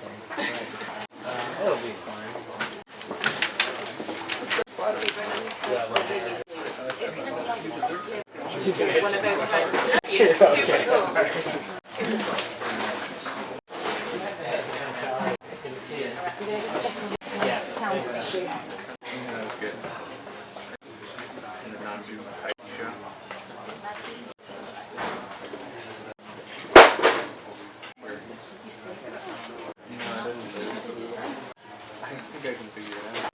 It'll be fine. He's gonna hit one of those super cool. Yeah. Sound issue. That was good. And then not do a height show. I think I can figure it out.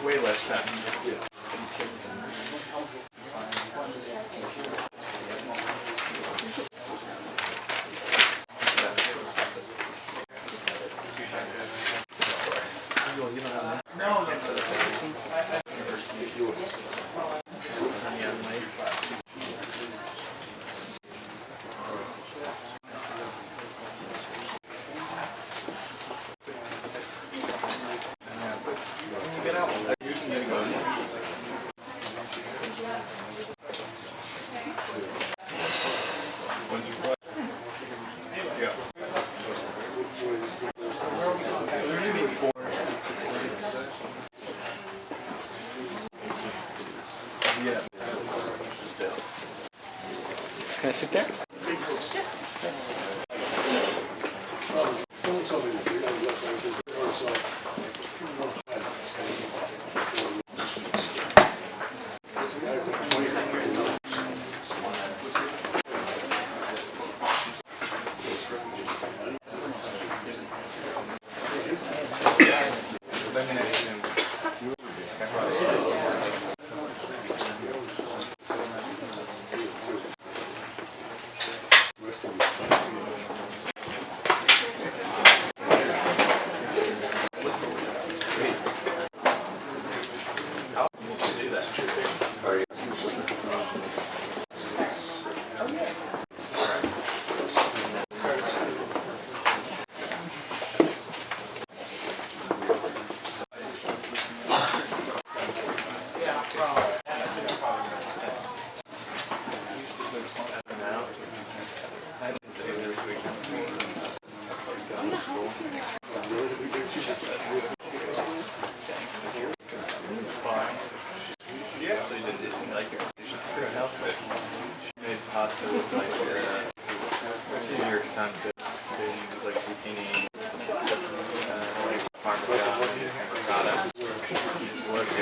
Way less time. Can I sit there?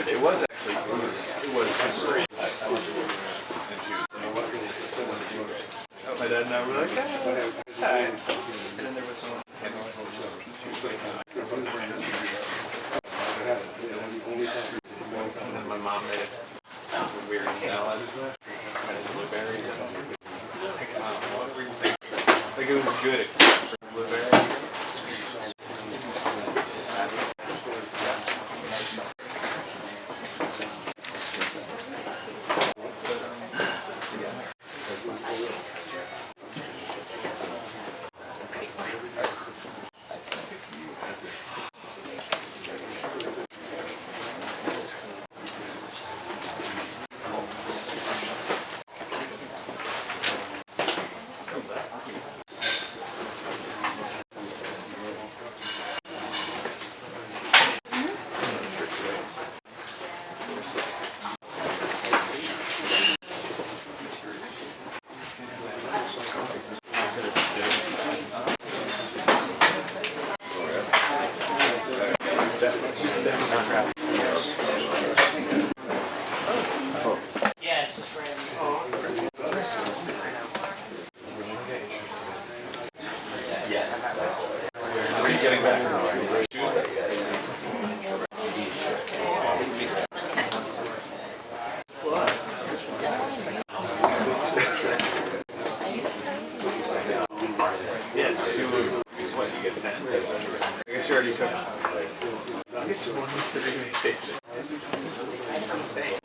It was actually, it was great. My dad and I were like, hi. And then there was someone. And then my mom made a weird salad. And blueberries. Like it was good except for blueberries. I guess you already took it. it's 1:30 station. It's insane.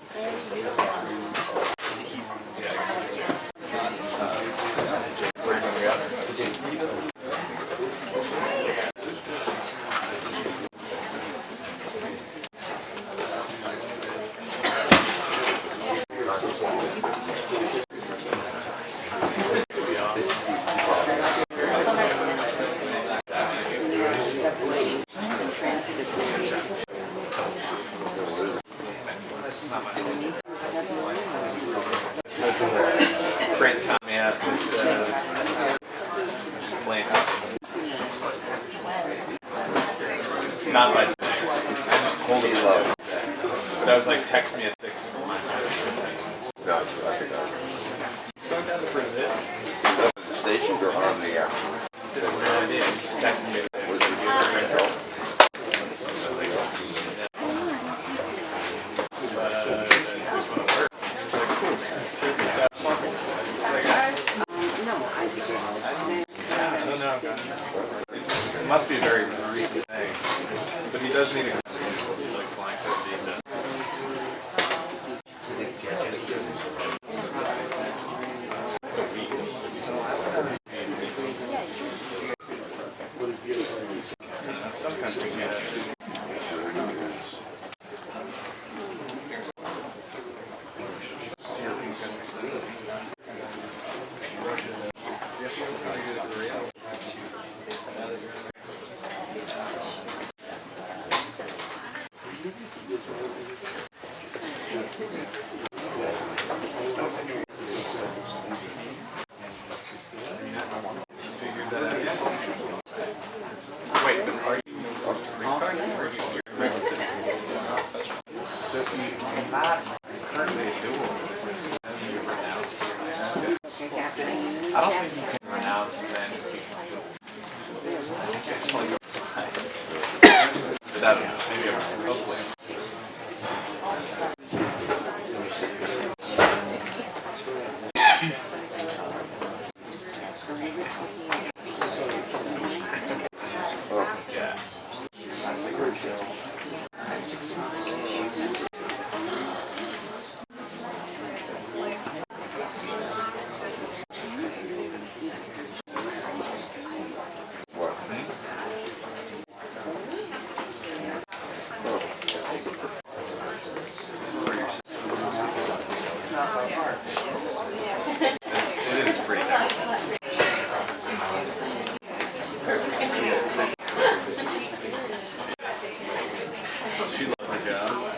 Print Tommy out playing. Not by today. I just told him low. But I was like, text me at 6. No, I think I Going down for a bit. the station or on the app? Didn't have no idea. He just texted me. Was it using It must be a very recent thing. But he does need a he's like flying for a visa. Some countries, yeah. Wait, but are you so if you're not currently a dual citizen, then you renounce. I don't think you can renounce then. It's only go but I don't know. Maybe hopefully. Yeah. It is pretty dark. She loved her job.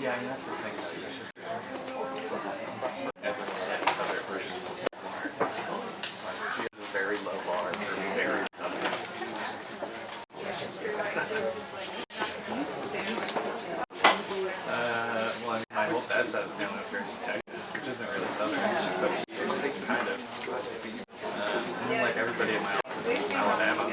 Yeah, I mean, that's the thing. There's just Edward's other version of Walmart. She has a very low bar for very southern. Well, I mean, my whole dad's side of the family up here is in Texas, which isn't really southern, but it's kind of. And then, like everybody in my office is from Alabama.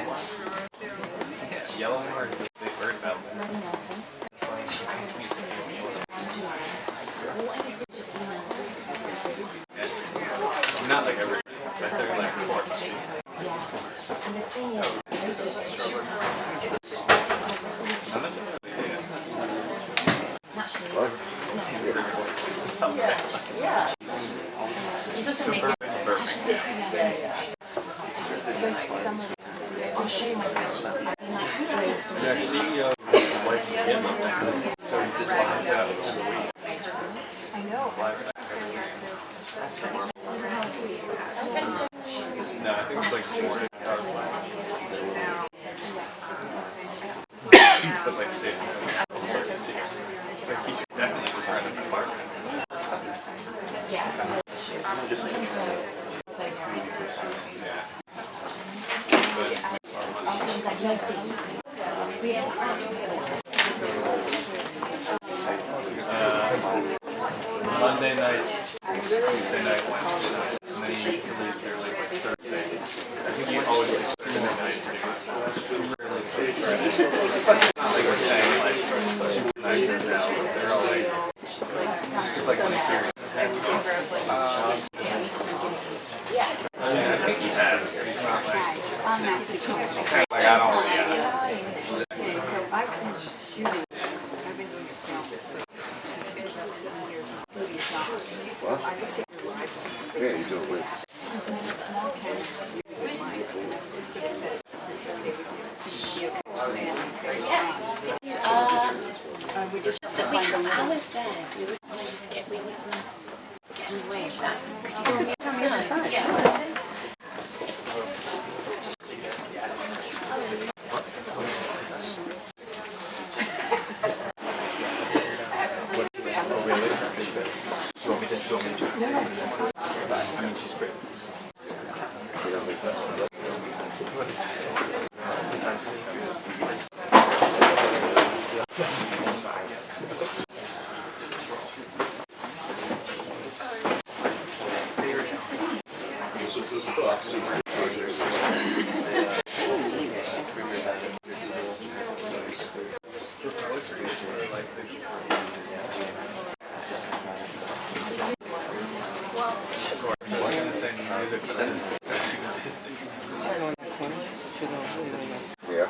Their CEO is the wife of Gitmo, so he just flies out for the week. Flies back every week. No, I think it's like 4 hours left. But like stays in the it's like he should definitely just rent an apartment. Just Monday night, Tuesday night, Wednesday night, and then he leaves there like Thursday. I think he always leaves Thursday night. Like we're saying, like super nice hotels. They're all like serious. I think he has. He's not like I don't. What? Yeah, you do it with. It's just that we have hours there, so we wouldn't want to just get, we wouldn't want to get in the way of that. Could you go on the other side? Yeah. Yeah.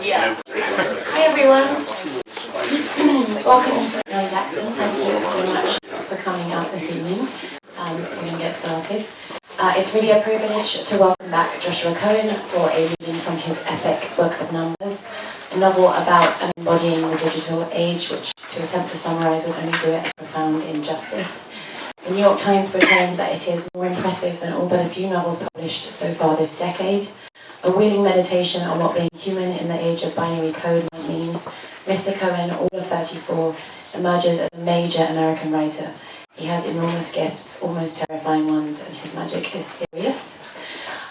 Yeah. Hi everyone. Welcome to Mary Jackson. Thank you so much for coming out this evening. We're going to get started. It's really a privilege to welcome back Joshua Cohen for a reading from his epic Book of Numbers, a novel about embodying the digital age, which, to attempt to summarise, would only do it a profound injustice. The New York Times proclaimed that it is more impressive than all but a few novels published so far this decade. A wheeling meditation on what being human in the age of binary code might mean. Mr. Cohen, all of 34, emerges as a major American writer. He has enormous gifts, almost terrifying ones, and his magic is serious.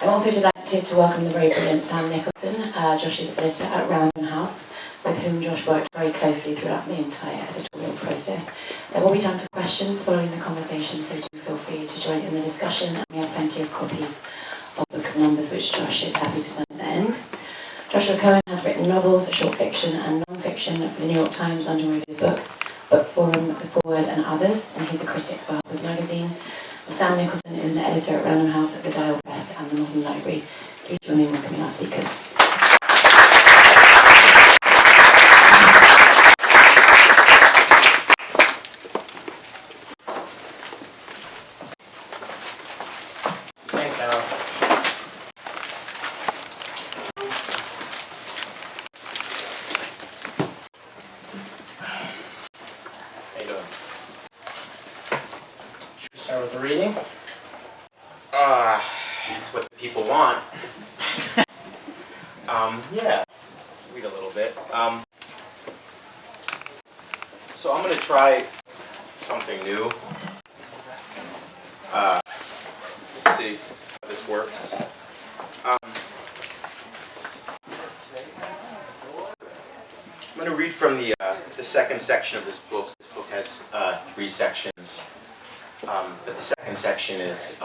I'm also delighted to welcome the very brilliant Sam Nicholson, Josh's editor at Random House, with whom Josh worked very closely throughout the entire editorial process. There will be time for questions following the conversation, so do feel free to join in the discussion. And we have plenty of copies of Book of Numbers, which Josh is happy to sign at the end. Joshua Cohen has written novels, short fiction and non-fiction for the New York Times, London Review of Books, Book Forum, The Forward and others, and he's a critic for Harper's Magazine. Sam Nicholson is an editor at Random House at the Dial Press and the Modern Library. Please join me in welcoming our speakers. Thanks, Alice. How you doing? Should we start with the reading? It's what the people want. Yeah, read a little bit. So I'm going to try something new. Let's see how this works. I'm going to read from the second section of this book. This book has 3 sections, but the second section is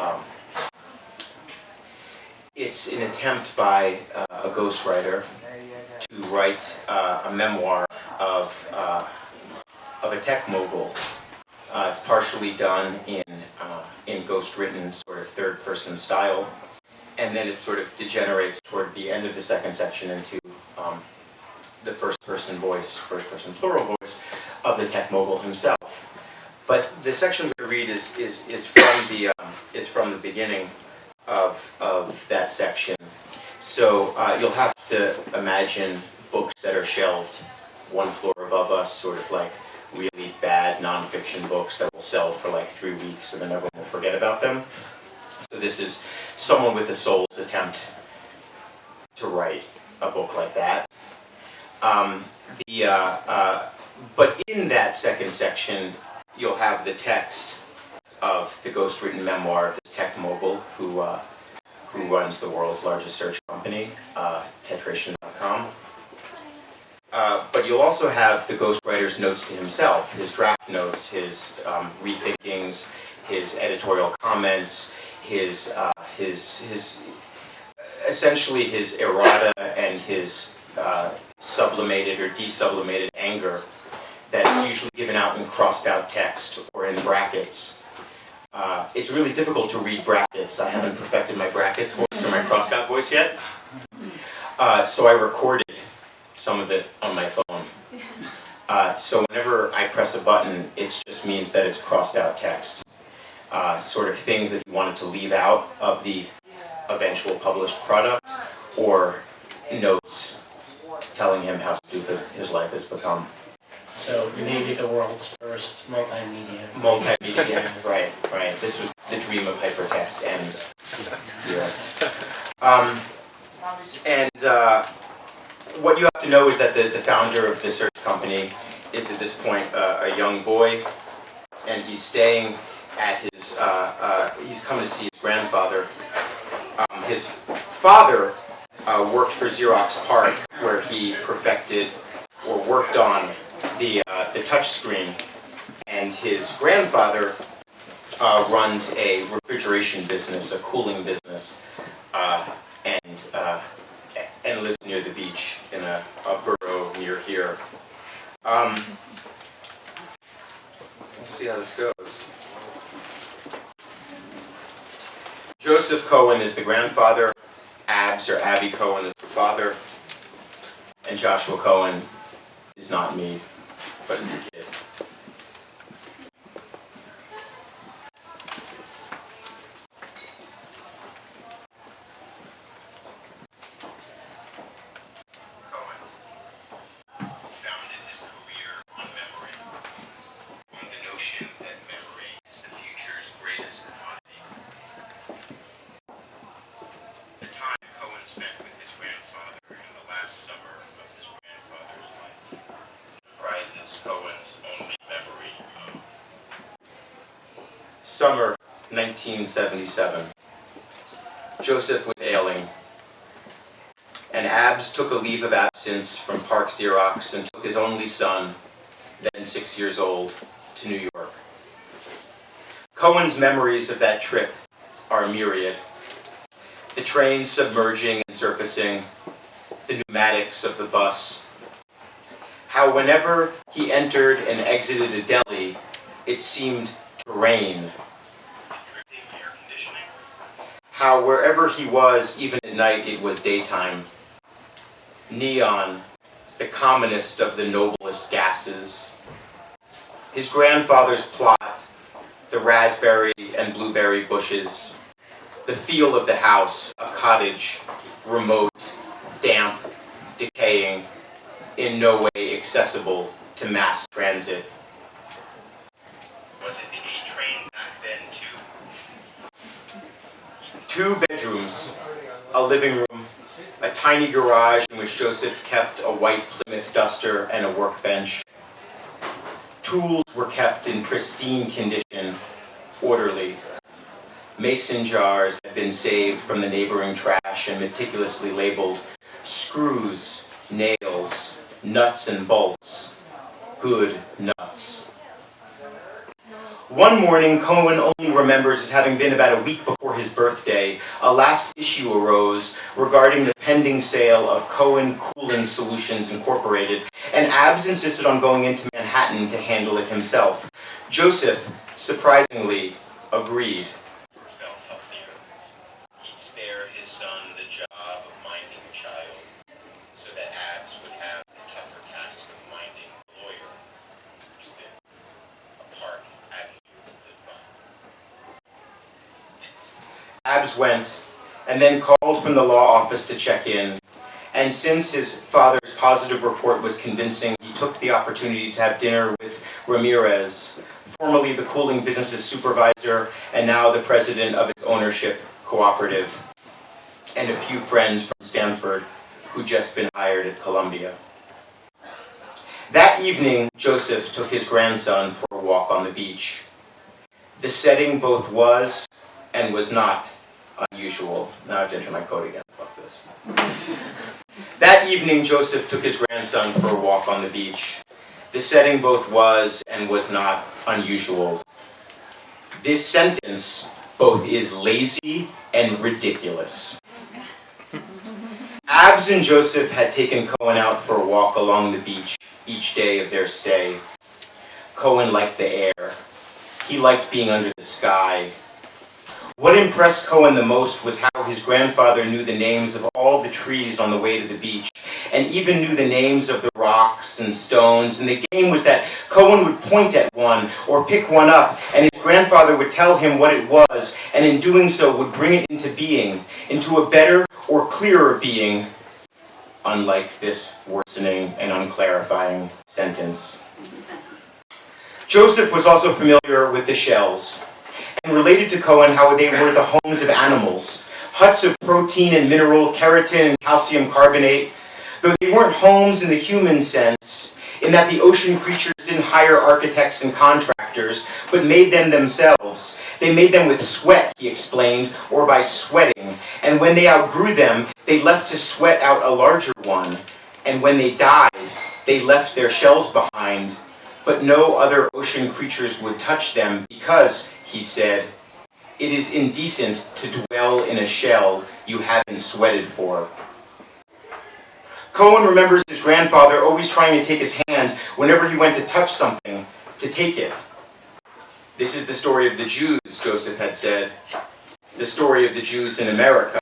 it's an attempt by a ghostwriter to write a memoir of a tech mogul. It's partially done in ghost-written sort of third-person style, and then it sort of degenerates toward the end of the second section into the first-person voice, first-person plural voice of the tech mogul himself. But the section we read is from the beginning of that section. So you'll have to imagine books that are shelved one floor above us, sort of like really bad nonfiction books that will sell for like 3 weeks and then everyone will forget about them. So this is someone with a soul's attempt to write a book like that. But in that second section, you'll have the text of the ghost-written memoir of this tech mogul who runs the world's largest search company, Tetration.com. But you'll also have the ghostwriter's notes to himself, his draft notes, his rethinkings, his editorial comments, his essentially his errata and his sublimated or desublimated anger that's usually given out in crossed out text or in brackets. It's really difficult to read brackets. I haven't perfected my brackets voice or my crossed out voice yet. So I recorded some of it on my phone. So whenever I press a button, it just means that it's crossed out text. Sort of things that he wanted to leave out of the eventual published product, or notes telling him how stupid his life has become. So maybe the world's first multimedia. Multimedia, right. This was the dream of hypertext ends here. What you have to know is that the founder of the search company is at this point a young boy, and he's staying at his, he's come to see his grandfather. His father worked for Xerox PARC, where he perfected or worked on the touch screen, and his grandfather runs a refrigeration business, a cooling business, and lives near the beach in a borough near here. Let's see how this goes. Joseph Cohen is the grandfather, Abs or Abby Cohen is the father, and Joshua Cohen is not me, but is the kid. Cohen founded his career on memory, on the notion that memory is the future's greatest commodity. The time Cohen spent with his grandfather in the last summer of his grandfather's life comprises Cohen's only memory of. Summer 1977. Joseph was ailing, and Abs took a leave of absence from Park Xerox and took his only son, then 6 years old, to New York. Cohen's memories of that trip are myriad. The train submerging and surfacing, the pneumatics of the bus. How whenever he entered and exited a deli, it seemed to rain. Dripping air conditioning. How wherever he was, even at night, it was daytime. Neon, the commonest of the noblest gases. His grandfather's plot, the raspberry and blueberry bushes. The feel of the house, a cottage, remote, damp, decaying, in no way accessible to mass transit. Was it the A train back then too? 2 bedrooms, a living room, a tiny garage in which Joseph kept a white Plymouth duster and a workbench. Tools were kept in pristine condition, orderly. Mason jars had been saved from the neighboring trash and meticulously labeled screws, nails, nuts and bolts, good nuts. One morning, Cohen only remembers as having been about a week before his birthday, a last issue arose regarding the pending sale of Cohen Cooling Solutions Incorporated, and Abs insisted on going into Manhattan to handle it himself. Joseph, surprisingly, agreed. Felt healthier. He'd spare his son the job of minding a child, so that Abs would have the tougher task of minding a lawyer, Dubin, a Park Avenue Litvine. Abs went, and then called from the law office to check in, and since his father's positive report was convincing, he took the opportunity to have dinner with Ramirez, formerly the cooling business's supervisor, and now the president of its ownership cooperative, and a few friends from Stanford who'd just been hired at Columbia. That evening, Joseph took his grandson for a walk on the beach. The setting both was and was not unusual. Now I have to enter my code again. Fuck this. That evening, Joseph took his grandson for a walk on the beach. The setting both was and was not unusual. This sentence both is lazy and ridiculous. Abs and Joseph had taken Cohen out for a walk along the beach each day of their stay. Cohen liked the air. He liked being under the sky. What impressed Cohen the most was how his grandfather knew the names of all the trees on the way to the beach, and even knew the names of the rocks and stones, and the game was that Cohen would point at one or pick one up, and his grandfather would tell him what it was, and in doing so would bring it into being, into a better or clearer being, unlike this worsening and unclarifying sentence. Joseph was also familiar with the shells, and related to Cohen how they were the homes of animals, huts of protein and mineral, keratin and calcium carbonate, though they weren't homes in the human sense, in that the ocean creatures didn't hire architects and contractors, but made them themselves. They made them with sweat, he explained, or by sweating, and when they outgrew them, they left to sweat out a larger one, and when they died, they left their shells behind, but no other ocean creatures would touch them because, he said, it is indecent to dwell in a shell you haven't sweated for. Cohen remembers his grandfather always trying to take his hand whenever he went to touch something, to take it. This is the story of the Jews, Joseph had said, the story of the Jews in America.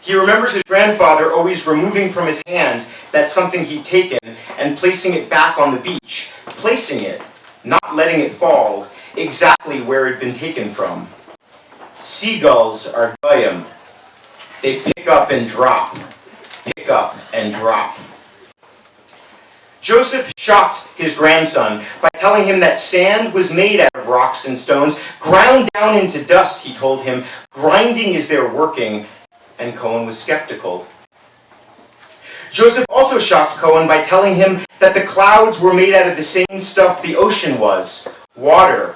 He remembers his grandfather always removing from his hand that something he'd taken and placing it back on the beach, placing it, not letting it fall, exactly where it had been taken from. Seagulls are goyim. They pick up and drop, pick up and drop. Joseph shocked his grandson by telling him that sand was made out of rocks and stones, ground down into dust, he told him. Grinding is their working, and Cohen was skeptical. Joseph also shocked Cohen by telling him that the clouds were made out of the same stuff the ocean was, water.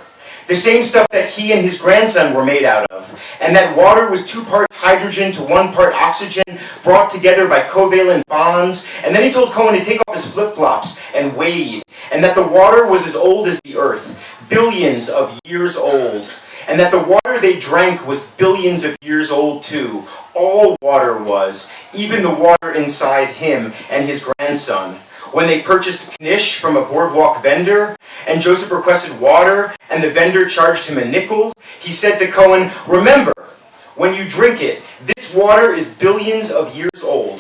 the same stuff that he and his grandson were made out of, and that water was 2 parts hydrogen to 1 part oxygen, brought together by covalent bonds. And then he told Cohen to take off his flip-flops and wade, and that the water was as old as the earth, billions of years old, and that the water they drank was billions of years old too. All water was, even the water inside him and his grandson. When they purchased knish from a boardwalk vendor, and Joseph requested water, and the vendor charged him a nickel, he said to Cohen, "Remember, when you drink it, this water is billions of years old.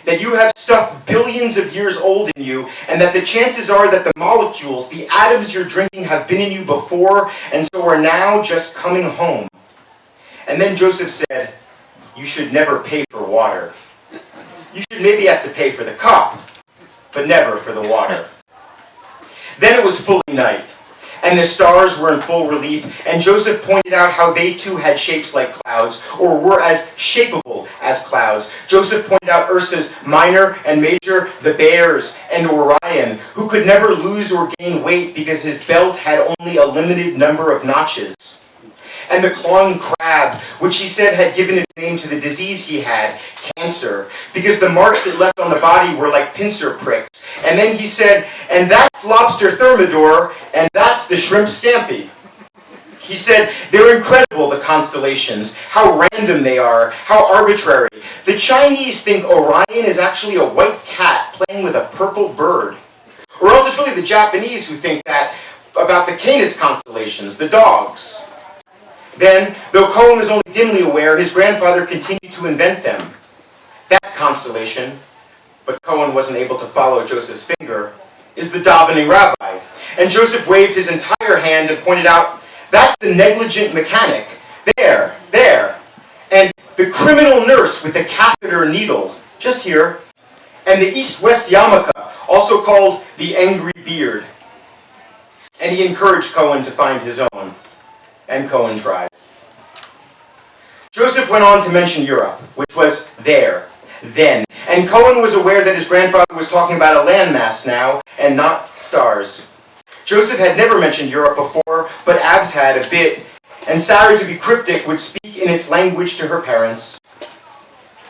That you have stuff billions of years old in you, and that the chances are that the molecules, the atoms you're drinking, have been in you before, and so are now just coming home." And then Joseph said, "You should never pay for water. You should maybe have to pay for the cup, but never for the water." Then it was fully night, and the stars were in full relief, and Joseph pointed out how they too had shapes like clouds, or were as shapeable as clouds. Joseph pointed out Ursa's minor and major, the bears, and Orion, who could never lose or gain weight because his belt had only a limited number of notches. And the clawing crab, which he said had given its name to the disease he had, cancer, because the marks it left on the body were like pincer pricks. And then he said, "And that's lobster thermidor, and that's the shrimp scampi." He said, "They're incredible, the constellations, how random they are, how arbitrary. The Chinese think Orion is actually a white cat playing with a purple bird. Or else it's really the Japanese who think that about the Canis constellations, the dogs." Then, though Cohen was only dimly aware, his grandfather continued to invent them. That constellation, but Cohen wasn't able to follow Joseph's finger, is the davening rabbi. And Joseph waved his entire hand and pointed out, "That's the negligent mechanic. There. And the criminal nurse with the catheter needle, just here. And the east-west yarmulke, also called the angry beard." And he encouraged Cohen to find his own. And Cohen tried. Joseph went on to mention Europe, which was there, then. And Cohen was aware that his grandfather was talking about a landmass now, and not stars. Joseph had never mentioned Europe before, but Abs had a bit, and Sarah, to be cryptic, would speak in its language to her parents.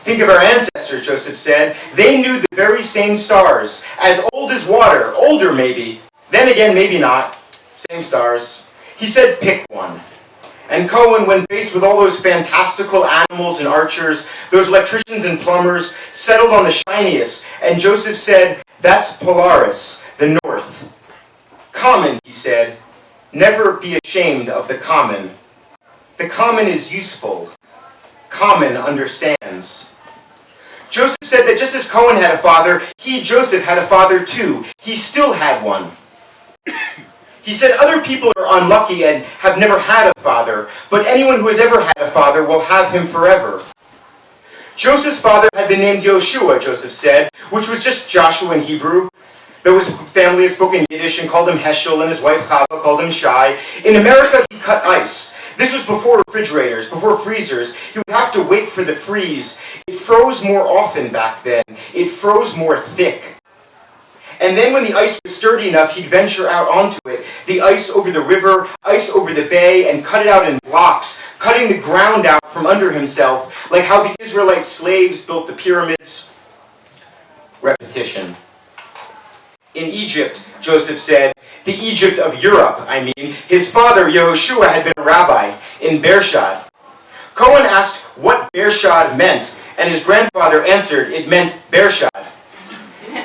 "Think of our ancestors," Joseph said. "They knew the very same stars, as old as water, older maybe, then again maybe not, same stars." He said, "Pick one." And Cohen, when faced with all those fantastical animals and archers, those electricians and plumbers, settled on the shiniest, and Joseph said, "That's Polaris, the north." "Common," he said. "Never be ashamed of the common. The common is useful. Common understands." Joseph said that just as Cohen had a father, he, Joseph, had a father too. He still had one. He said other people are unlucky and have never had a father, but anyone who has ever had a father will have him forever. Joseph's father had been named Yoshua, Joseph said, which was just Joshua in Hebrew. Though his family had spoken Yiddish and called him Heschel, and his wife Chava called him Shai. In America, he cut ice. This was before refrigerators, before freezers. He would have to wait for the freeze. It froze more often back then. It froze more thick. And then when the ice was sturdy enough, he'd venture out onto it, the ice over the river, ice over the bay, and cut it out in blocks, cutting the ground out from under himself, like how the Israelite slaves built the pyramids. Repetition. In Egypt, Joseph said, the Egypt of Europe, his father, Yehoshua, had been a rabbi in Beershad. Cohen asked what Beershad meant, and his grandfather answered it meant Beershad.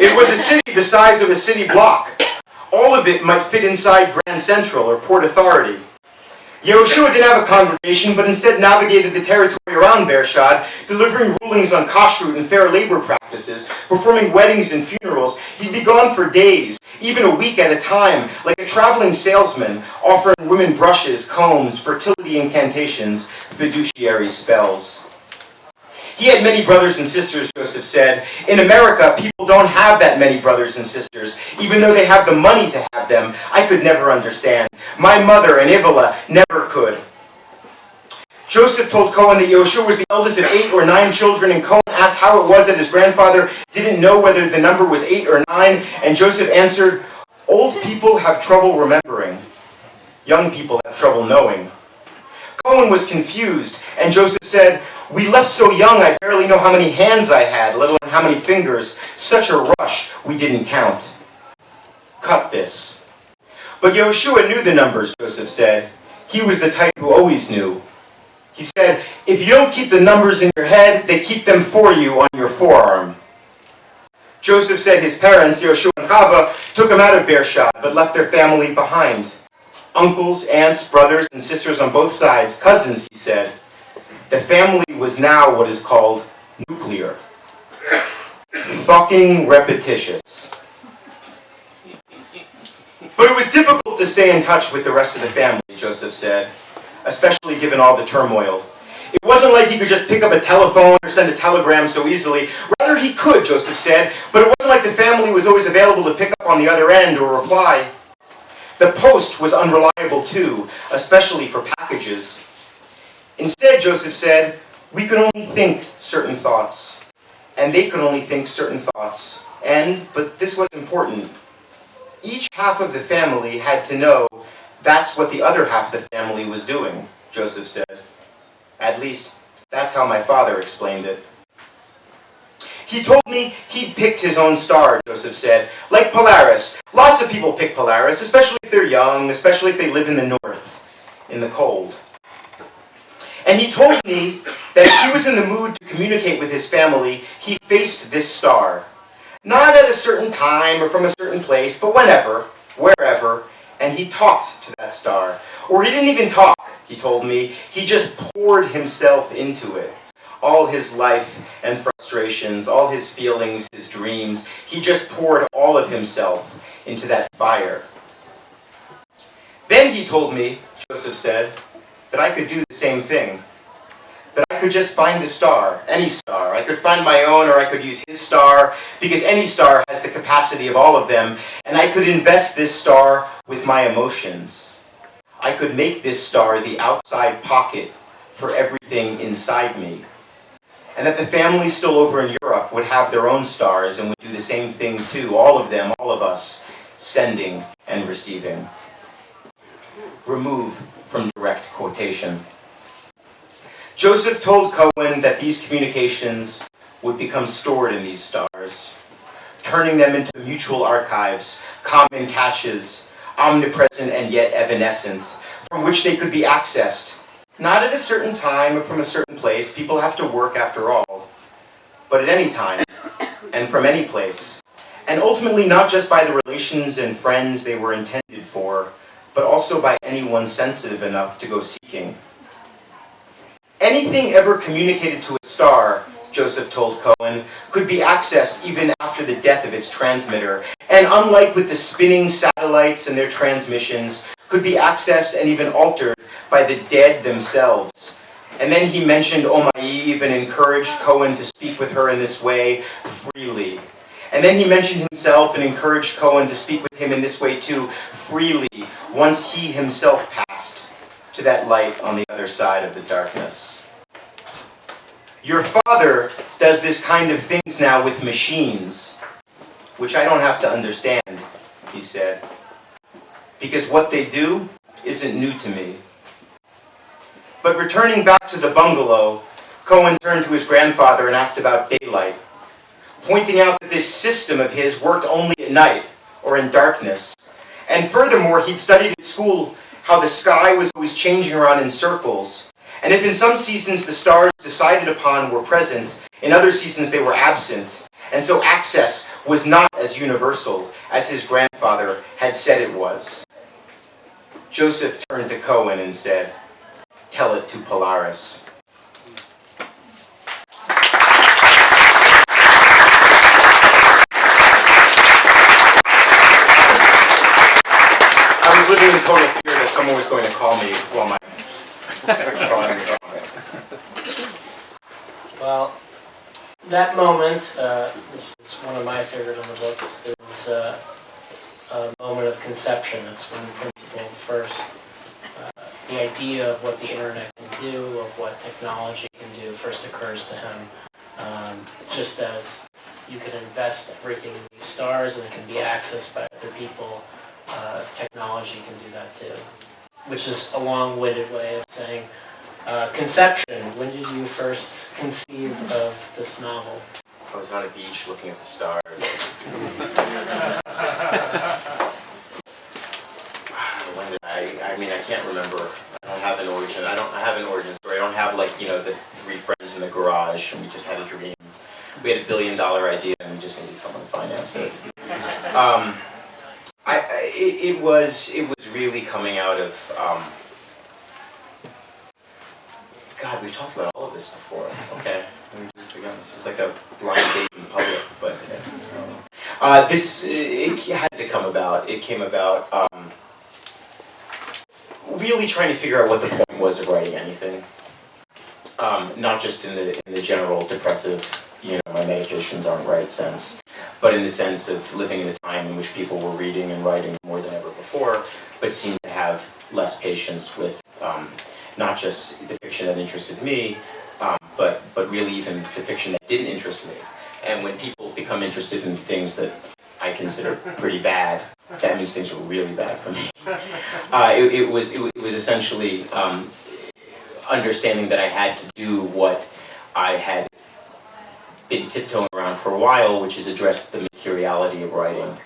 It was a city the size of a city block. All of it might fit inside Grand Central or Port Authority. Yehoshua didn't have a congregation, but instead navigated the territory around Beershad, delivering rulings on kashrut and fair labor practices, performing weddings and funerals. He'd be gone for days, even a week at a time, like a traveling salesman, offering women brushes, combs, fertility incantations, fiduciary spells. He had many brothers and sisters, Joseph said. In America, people don't have that many brothers and sisters, even though they have the money to have them. I could never understand. My mother and Ivala never could. Joseph told Cohen that Yehoshua was the eldest of 8 or 9 children, and Cohen asked how it was that his grandfather didn't know whether the number was 8 or 9, and Joseph answered, old people have trouble remembering. Young people have trouble knowing. Cohen was confused, and Joseph said, "We left so young I barely know how many hands I had, let alone how many fingers. Such a rush, we didn't count." Cut this. But Yehoshua knew the numbers, Joseph said. He was the type who always knew. He said, "If you don't keep the numbers in your head, they keep them for you on your forearm." Joseph said his parents, Yehoshua and Chava, took him out of Beersheba, but left their family behind. Uncles, aunts, brothers, and sisters on both sides, cousins, he said. The family was now what is called nuclear. Fucking repetitious. But it was difficult to stay in touch with the rest of the family, Joseph said, especially given all the turmoil. It wasn't like he could just pick up a telephone or send a telegram so easily. Rather, he could, Joseph said, but it wasn't like the family was always available to pick up on the other end or reply. The post was unreliable too, especially for packages. Instead, Joseph said, we could only think certain thoughts, and they could only think certain thoughts. But this was important, each half of the family had to know that's what the other half of the family was doing, Joseph said. At least, that's how my father explained it. He told me he'd picked his own star, Joseph said, like Polaris. Lots of people pick Polaris, especially if they're young, especially if they live in the north, in the cold. And he told me that if he was in the mood to communicate with his family, he faced this star. Not at a certain time or from a certain place, but whenever, wherever, and he talked to that star. Or he didn't even talk, he told me. He just poured himself into it. All his life and frustrations, all his feelings, his dreams, he just poured all of himself into that fire. Then he told me, Joseph said, that I could do the same thing. That I could just find a star, any star. I could find my own or I could use his star, because any star has the capacity of all of them, and I could invest this star with my emotions. I could make this star the outside pocket for everything inside me. And that the family still over in Europe would have their own stars and would do the same thing too, all of them, all of us, sending and receiving. Remove from direct quotation. Joseph told Cohen that these communications would become stored in these stars, turning them into mutual archives, common caches, omnipresent and yet evanescent, from which they could be accessed. Not at a certain time or from a certain place, people have to work after all, but at any time and from any place. And ultimately not just by the relations and friends they were intended for, but also by anyone sensitive enough to go seeking. Anything ever communicated to a star, Joseph told Cohen, could be accessed even after the death of its transmitter, and unlike with the spinning satellites and their transmissions, could be accessed and even altered by the dead themselves. And then he mentioned Omaiv and encouraged Cohen to speak with her in this way freely. And then he mentioned himself and encouraged Cohen to speak with him in this way too, freely, once he himself passed to that light on the other side of the darkness. Your father does this kind of things now with machines, which I don't have to understand, he said, because what they do isn't new to me. But returning back to the bungalow, Cohen turned to his grandfather and asked about daylight, pointing out that this system of his worked only at night or in darkness. And furthermore, he'd studied at school how the sky was always changing around in circles. And if in some seasons the stars decided upon were present, in other seasons they were absent. And so access was not as universal as his grandfather had said it was. Joseph turned to Cohen and said, "Tell it to Polaris." I was living in total fear that someone was going to call me while my drawing was on. Well, that moment, which is one of my favorite in the books, is a moment of conception. It's when the principal first, the idea of what the internet can do, of what technology can do, first occurs to him. Just as you can invest everything in these stars and it can be accessed by other people, technology can do that too. which is a long-winded way of saying conception. When did you first conceive of this novel? I was on a beach looking at the stars. When did I mean, I can't remember. I don't have an origin. I have an origin story. I don't have like, you know, the 3 friends in the garage and we just had a dream. We had $1 billion idea and we just needed someone to finance it. It was really coming out of, God, we've talked about all of this before. Okay, let me do this again. This is like a blind date in public, but it had to come about. It came about really trying to figure out what the point was of writing anything. Not just in the general depressive, you know, my medications aren't right sense, but in the sense of living in a time in which people were reading and writing more than ever before, but seemed to have less patience with not just the fiction that interested me, but really even the fiction that didn't interest me. And when people become interested in things that I consider pretty bad, that means things are really bad for me. It was essentially understanding that I had to do what I had been tiptoeing around for a while, which is address the materiality of writing.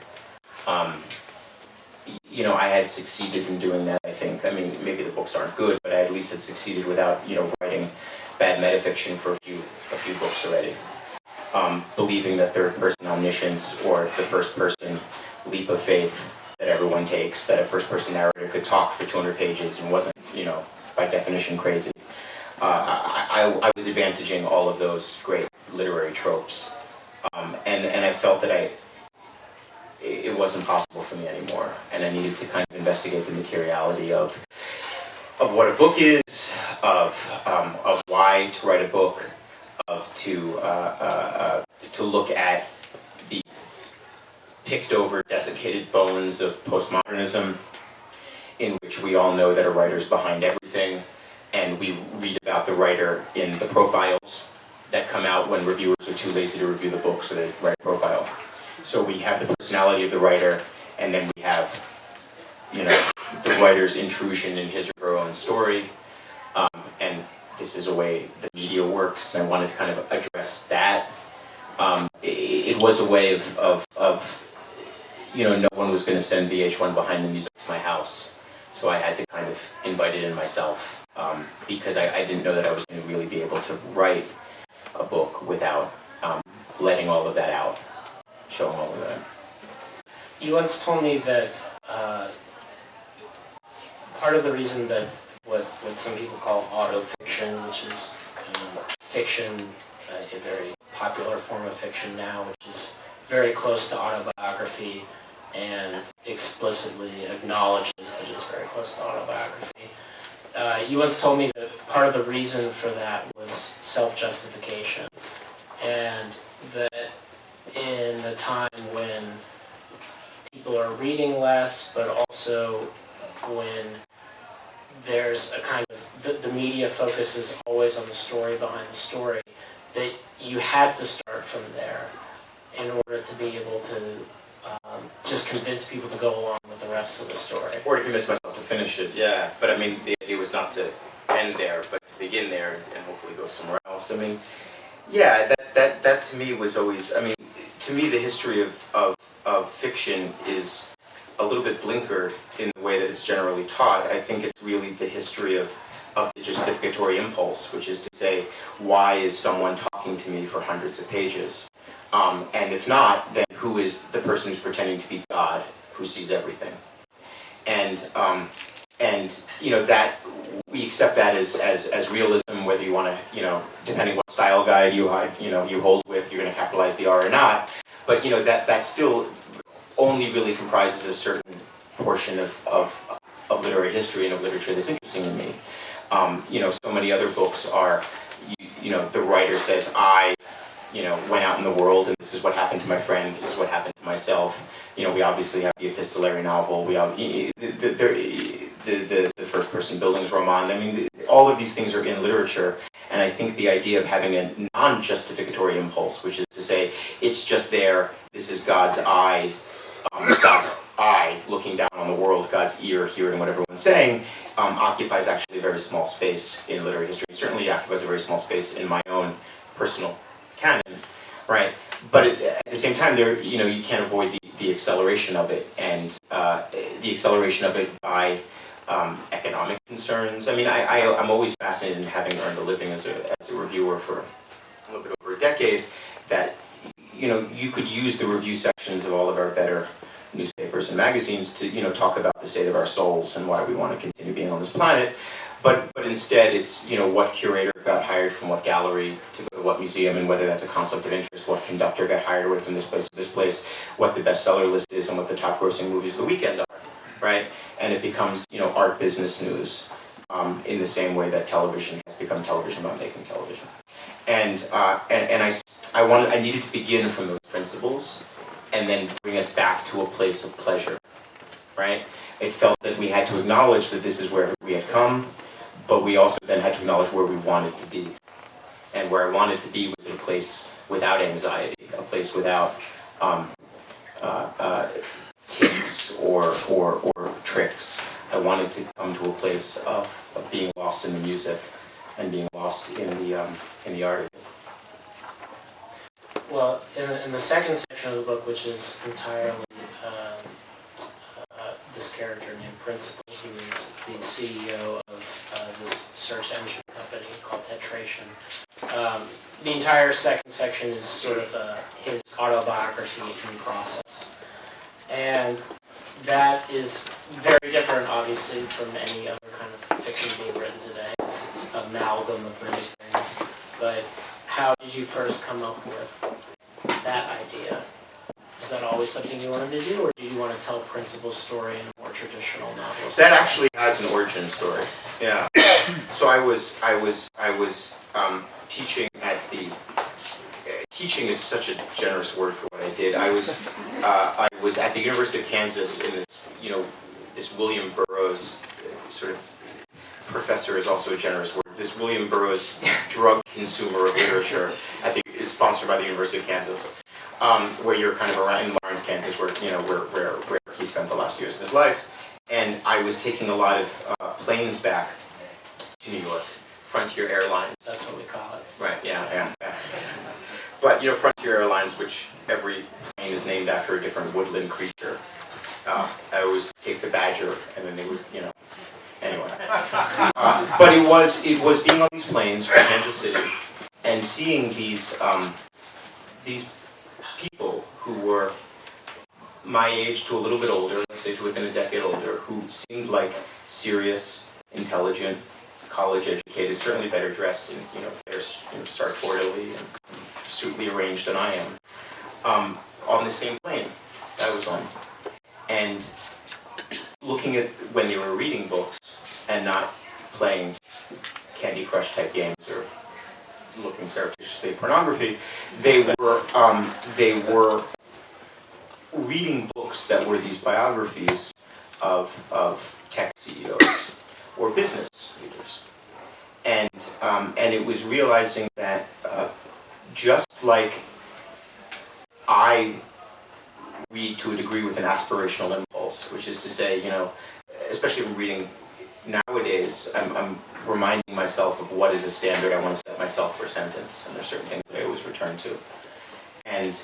You know, I had succeeded in doing that, I think. I mean, maybe the books aren't good, but I at least had succeeded without, you know, writing bad metafiction for a few books already. Believing that third-person omniscience or the first-person leap of faith that everyone takes, that a first-person narrator could talk for 200 pages and wasn't, you know, by definition crazy. I was advantaging all of those great literary tropes, and I felt that it wasn't possible for me anymore, and I needed to kind of investigate the materiality of what a book is, of why to write a book, to look at the picked over, desiccated bones of postmodernism, in which we all know that a writer's behind everything, and we read about the writer in the profiles that come out when reviewers are too lazy to review the book, so they write a profile. So we have the personality of the writer, and then we have, you know, the writer's intrusion in his or her own story, and this is a way the media works, and I wanted to kind of address that. It was a way of you know, no one was going to send VH1 Behind the Music to my house, so I had to kind of invite it in myself, because I didn't know that I was going to really be able to write a book without letting all of that out, showing all of that. You once told me that part of the reason that what some people call autofiction, which is fiction, a very popular form of fiction now, which is very close to autobiography and explicitly acknowledges that it's very close to autobiography. You once told me that part of the reason for that was self-justification, and that in a time when people are reading less, but also when there's a kind of, the media focuses always on the story behind the story, that you had to start from there in order to be able to just convince people to go along with the rest of the story. Or to convince myself to finish it, yeah. But I mean, the idea was not to end there, but to begin there and hopefully go somewhere else. I mean, yeah, that to me was always, I mean, to me the history of fiction is a little bit blinkered in the way that it's generally taught. I think it's really the history of the justificatory impulse, which is to say, why is someone talking to me for hundreds of pages? And if not, then who is the person who's pretending to be God, who sees everything? And you know, that we accept that as realism, whether you want to, you know, depending what style guide you hold with, you're going to capitalize the R or not. But you know, that still only really comprises a certain portion of literary history and of literature that's interesting to me. You know, so many other books are, you know, the writer says, I, you know, went out in the world and this is what happened to my friend, this is what happened to myself. You know, we obviously have the epistolary novel, we have the first-person buildings roman. I mean, all of these things are in literature, and I think the idea of having a non-justificatory impulse, which is to say, it's just there, this is God's eye looking down around the world, God's ear hearing what everyone's saying, occupies actually a very small space in literary history. It certainly occupies a very small space in my own personal canon, right? But at the same time, you can't avoid the acceleration of it, and the acceleration of it by economic concerns. I mean, I'm always fascinated in having earned a living as a reviewer for a little bit over a decade, that you could use the review sections of all of our better newspapers and magazines to talk about the state of our souls and why we want to continue being on this planet. But instead, it's what curator got hired from what gallery to go to what museum, and whether that's a conflict of interest, what conductor got hired away from this place to this place, what the bestseller list is, and what the top grossing movies of the weekend are, right? And it becomes art business news, in the same way that television has become television about making television. And I needed to begin from those principles, and then bring us back to a place of pleasure, right? It felt that we had to acknowledge that this is where we had come, but we also then had to acknowledge where we wanted to be. And where I wanted to be was a place without anxiety, a place without tics or tricks. I wanted to come to a place of being lost in the music and being lost in the art of it. Well, in the second section of the book, which is entirely this character named Principal, who is the CEO of this search engine company called Tetration. The entire second section is sort of his autobiography in process. And that is very different, obviously, from any other kind of fiction being written today. It's an amalgam of many things. But how did you first come up with that idea? Is that always something you wanted to do, or do you want to tell Principal's story in a more traditional novel? That actually has an origin story. Yeah. So I was teaching at the. Teaching is such a generous word for what I did. I was at the University of Kansas in this, this William Burroughs sort of professor is also a generous word. This William Burroughs drug consumer of literature is sponsored by the University of Kansas, where you're kind of around in Lawrence, Kansas, where he spent the last years of his life. And I was taking a lot of planes back to New York, Frontier Airlines. That's what we call it. Right. Yeah. But Frontier Airlines, which every plane is named after a different woodland creature. I always take the badger, and then they would, anyway. But it was being on these planes from Kansas City and seeing these people who were my age to a little bit older, let's say to within a decade older, who seemed like serious, intelligent, college educated, certainly better dressed and better sartorially and suitably arranged than I am, on the same plane that I was on, and looking at when they were reading books and not playing Candy Crush type games or looking surreptitiously at pornography, they were reading books that were these biographies of tech CEOs or business leaders, and it was realizing that just like I read to a degree with an aspirational impulse, which is to say, especially if I'm reading nowadays, I'm reminding myself of what is a standard I want to set myself for a sentence, and there's certain things that I always return to. And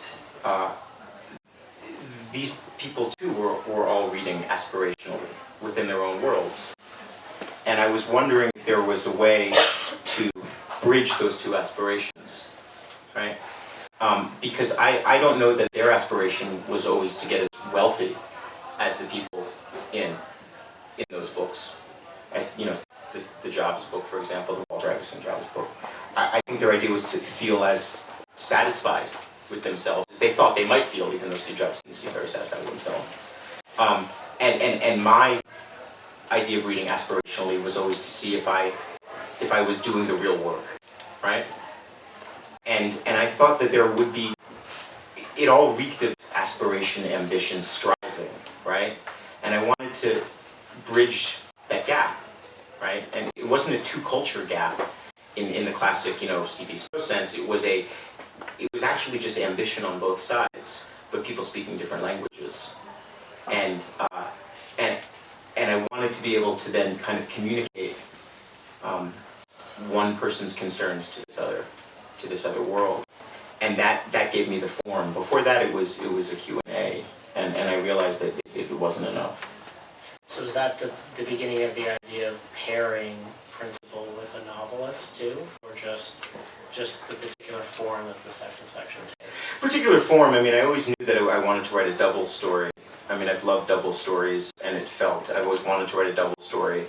these people too were all reading aspirationally within their own worlds. And I was wondering if there was a way to bridge those two aspirations, right? Because I don't know that their aspiration was always to get as wealthy as the people in those books. As the Jobs book, for example, the Walter Isaacson Jobs book. I think their idea was to feel as satisfied with themselves as they thought they might feel, even though Steve Jobs didn't seem very satisfied with himself. And my idea of reading aspirationally was always to see if I was doing the real work, right? And I thought that there would be, it all reeked of aspiration, ambition, striving, right? And I wanted to bridge that gap, right? And it wasn't a two-culture gap in the classic, C.B. Snow sense. It was actually just ambition on both sides, but people speaking different languages. And wanted to be able to then kind of communicate one person's concerns to this other world, and that gave me the form. Before that, it was a Q&A, and I realized that it wasn't enough. So is that the beginning of the idea of pairing principal with a novelist too, or just the particular form that the second section takes? Particular form, I mean, I always knew that I wanted to write a double story. I mean, I've loved double stories, and I've always wanted to write a double story.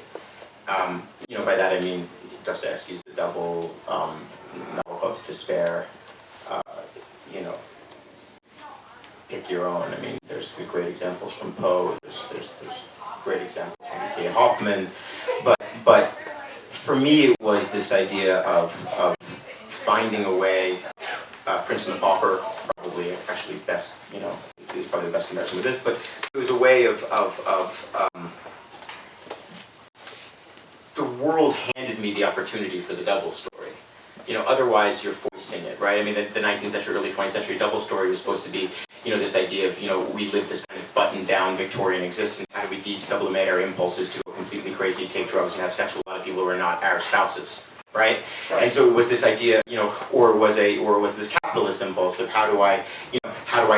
You know, by that I mean Dostoevsky's The Double, Nabokov's Despair, you know, pick your own. I mean, there's the great examples from Poe, there's great examples from E.T.A. Hoffman, but for me it was this idea of finding a way, Prince and the Pauper, probably actually best, you know, is probably the best comparison with this, but it was a way of the world handed me the opportunity for the double story. You know, otherwise you're foisting it, right? I mean, the 19th century, early 20th century double story was supposed to be, you know, this idea of, you know, we live this kind of buttoned-down Victorian existence. How do we de-sublimate our impulses to go completely crazy, take drugs, and have sex with a lot of people who are not our spouses, right? And so it was this idea, you know, or was this capitalist impulse of how do I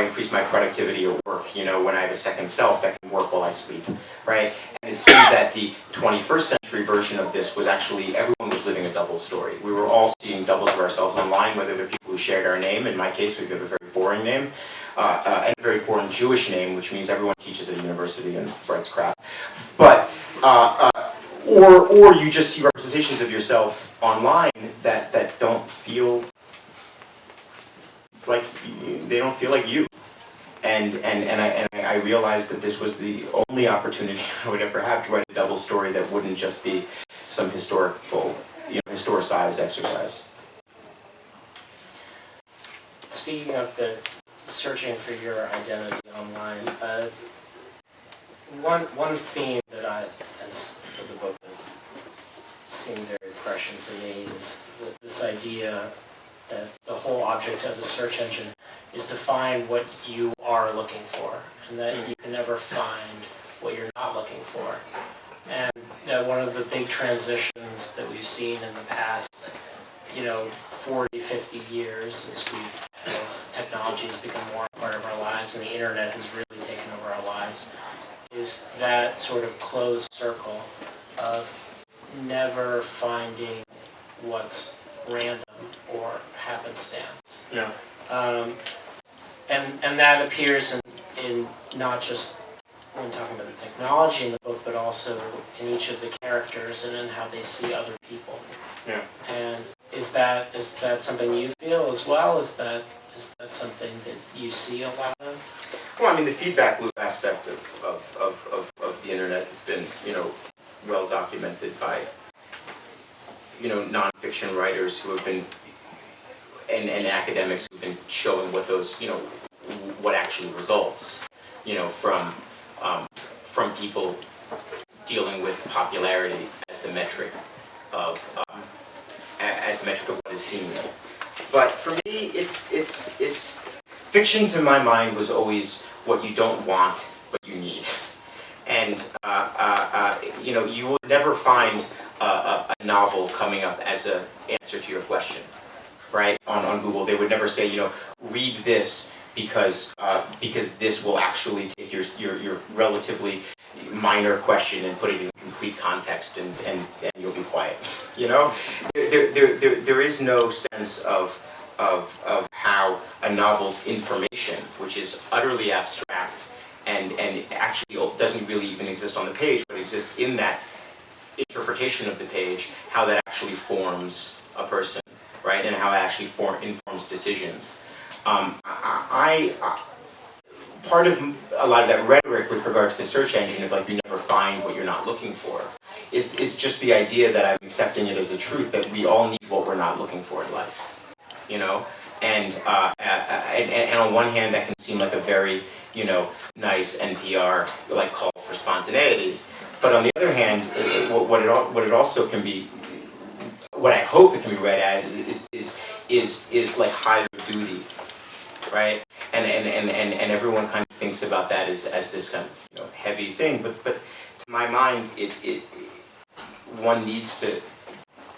increase my productivity at work, you know, when I have a second self that can work while I sleep, right? And it seemed that the 21st century version of this was actually everyone was living a double story. We were all seeing doubles of ourselves online, whether they're people who shared our name. In my case, we have a very boring name, and a very boring Jewish name, which means everyone teaches at a university and writes crap. But or you just see representations of yourself online that don't feel like you. And I realized that this was the only opportunity I would ever have to write a double story that wouldn't just be some historicized exercise. Speaking of the searching for your identity online, one theme that as of the book that seemed very prescient to me is this idea that the whole object of the search engine is to find what you are looking for, and that you can never find what you're not looking for. And that one of the big transitions that we've seen in the past, 40, 50 years as technology has become more a part of our lives and the internet has really taken over our lives, is that sort of closed circle of never finding what's random or happenstance. Yeah. And that appears in not just when talking about the technology in the book, but also in each of the characters and in how they see other people. Yeah. And is that something you feel as well? Is that something that you see a lot of? Well, I mean, the feedback loop aspect of the internet has been, well documented by, nonfiction writers who have been, and academics who've been showing what those, what actually results, from people dealing with popularity as the metric of what is seen. But for me, it's fiction. To my mind, was always what you don't want, but you need. And you will never find a novel coming up as an answer to your question, right? On Google, they would never say, read this because this will actually take your relatively minor question and put it in complete context, and you'll be quiet. There is no sense of how a novel's information, which is utterly abstract and actually doesn't really even exist on the page, but exists in that interpretation of the page, how that actually forms a person, right? And how it actually informs decisions. Part of a lot of that rhetoric with regard to the search engine of you never find what you're not looking for is just the idea that I'm accepting it as a truth that we all need what we're not looking for in life, and on one hand that can seem like a very nice NPR call for spontaneity, but on the other hand what it also can be, what I hope it can be read as is like higher duty, right? And everyone kind of thinks about that as this kind of heavy thing, but to my mind, one needs to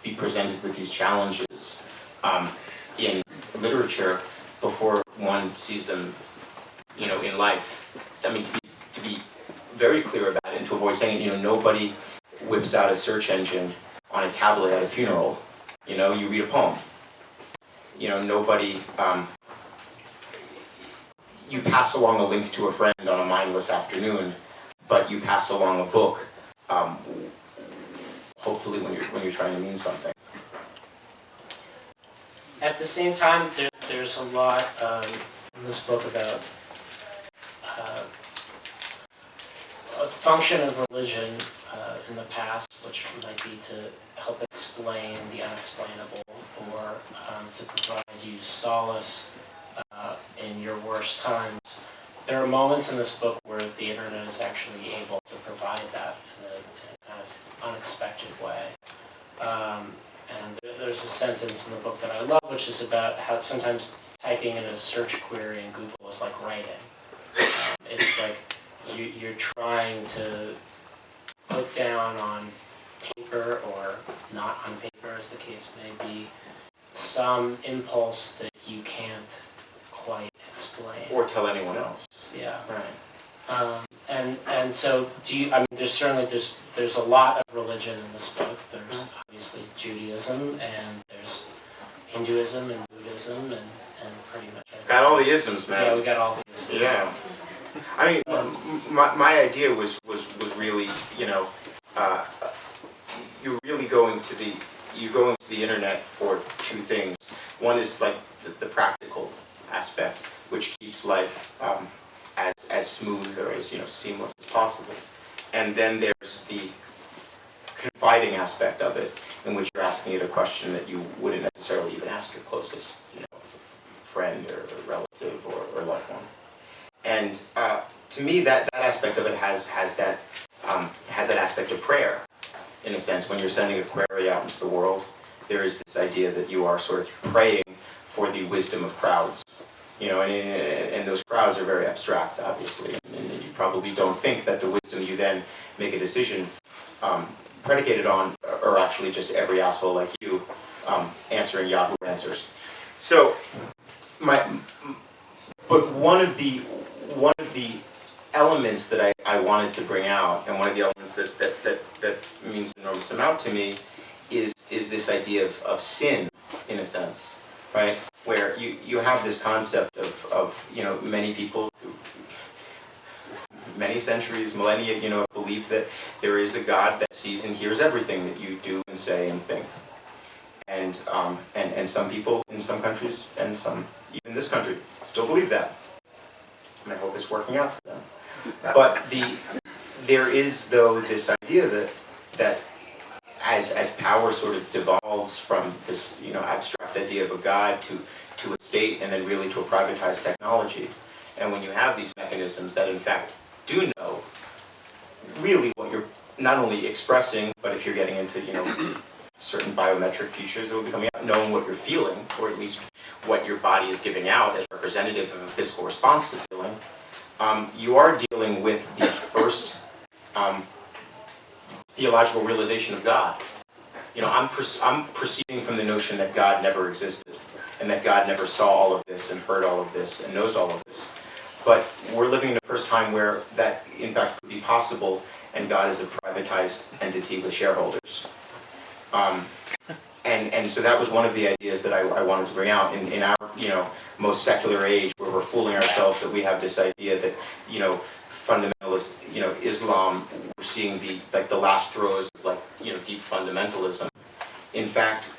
be presented with these challenges in literature before one sees them, in life. I mean, to be very clear about it and to avoid saying, nobody whips out a search engine on a tablet at a funeral. You read a poem. Nobody, you pass along a link to a friend on a mindless afternoon, but you pass along a book, hopefully when you're trying to mean something. At the same time, there's a lot in this book about a function of religion in the past, which might be to help explain the unexplainable, or to provide you solace in your worst times. There are moments in this book where the internet is actually able to provide that in a kind of unexpected way. And there's a sentence in the book that I love, which is about how sometimes typing in a search query in Google is like writing. It's like you're trying to put down on paper, or not on paper as the case may be, some impulse that you can't quite explain. Or tell anyone else. Yeah. Right. And so there's a lot of religion in this book. There's obviously Judaism, and there's Hinduism and Buddhism, and pretty much everything. Got all the isms, man. Yeah, we got all the isms. Yeah. I mean, my idea was really, you're really going to the internet for two things. One is like the practical aspect, which keeps life as smooth or as seamless as possible. And then there's the confiding aspect of it, in which you're asking it a question that you wouldn't necessarily even ask your closest, friend or relative or loved one. And to me, that aspect of it has that aspect of prayer, in a sense. When you're sending a query out into the world, there is this idea that you are sort of praying for the wisdom of crowds. And those crowds are very abstract, obviously, and you probably don't think that the wisdom you then make a decision predicated on are actually just every asshole like you answering Yahoo Answers. So, but one of the elements that I wanted to bring out, and one of the elements that means an enormous amount to me, is this idea of sin, in a sense, right? Where you have this concept of many people through many centuries, millennia, believe that there is a God that sees and hears everything that you do and say and think. And some people in some countries, and some even this country, still believe that. And I hope it's working out for them. But there is, though, this idea that as power sort of devolves from this abstract idea of a God to a state, and then really to a privatized technology, and when you have these mechanisms that in fact do know really what you're not only expressing, but if you're getting into certain biometric features that will be coming out, knowing what you're feeling, or at least what your body is giving out as representative of a physical response to feeling, you are dealing with the first theological realization of God. I'm proceeding from the notion that God never existed, and that God never saw all of this and heard all of this and knows all of this. But we're living in the first time where that, in fact, could be possible, and God is a privatized entity with shareholders. And so that was one of the ideas that I wanted to bring out in our most secular age, where we're fooling ourselves that we have this idea that fundamentalist Islam, we're seeing the last throes of deep fundamentalism. In fact,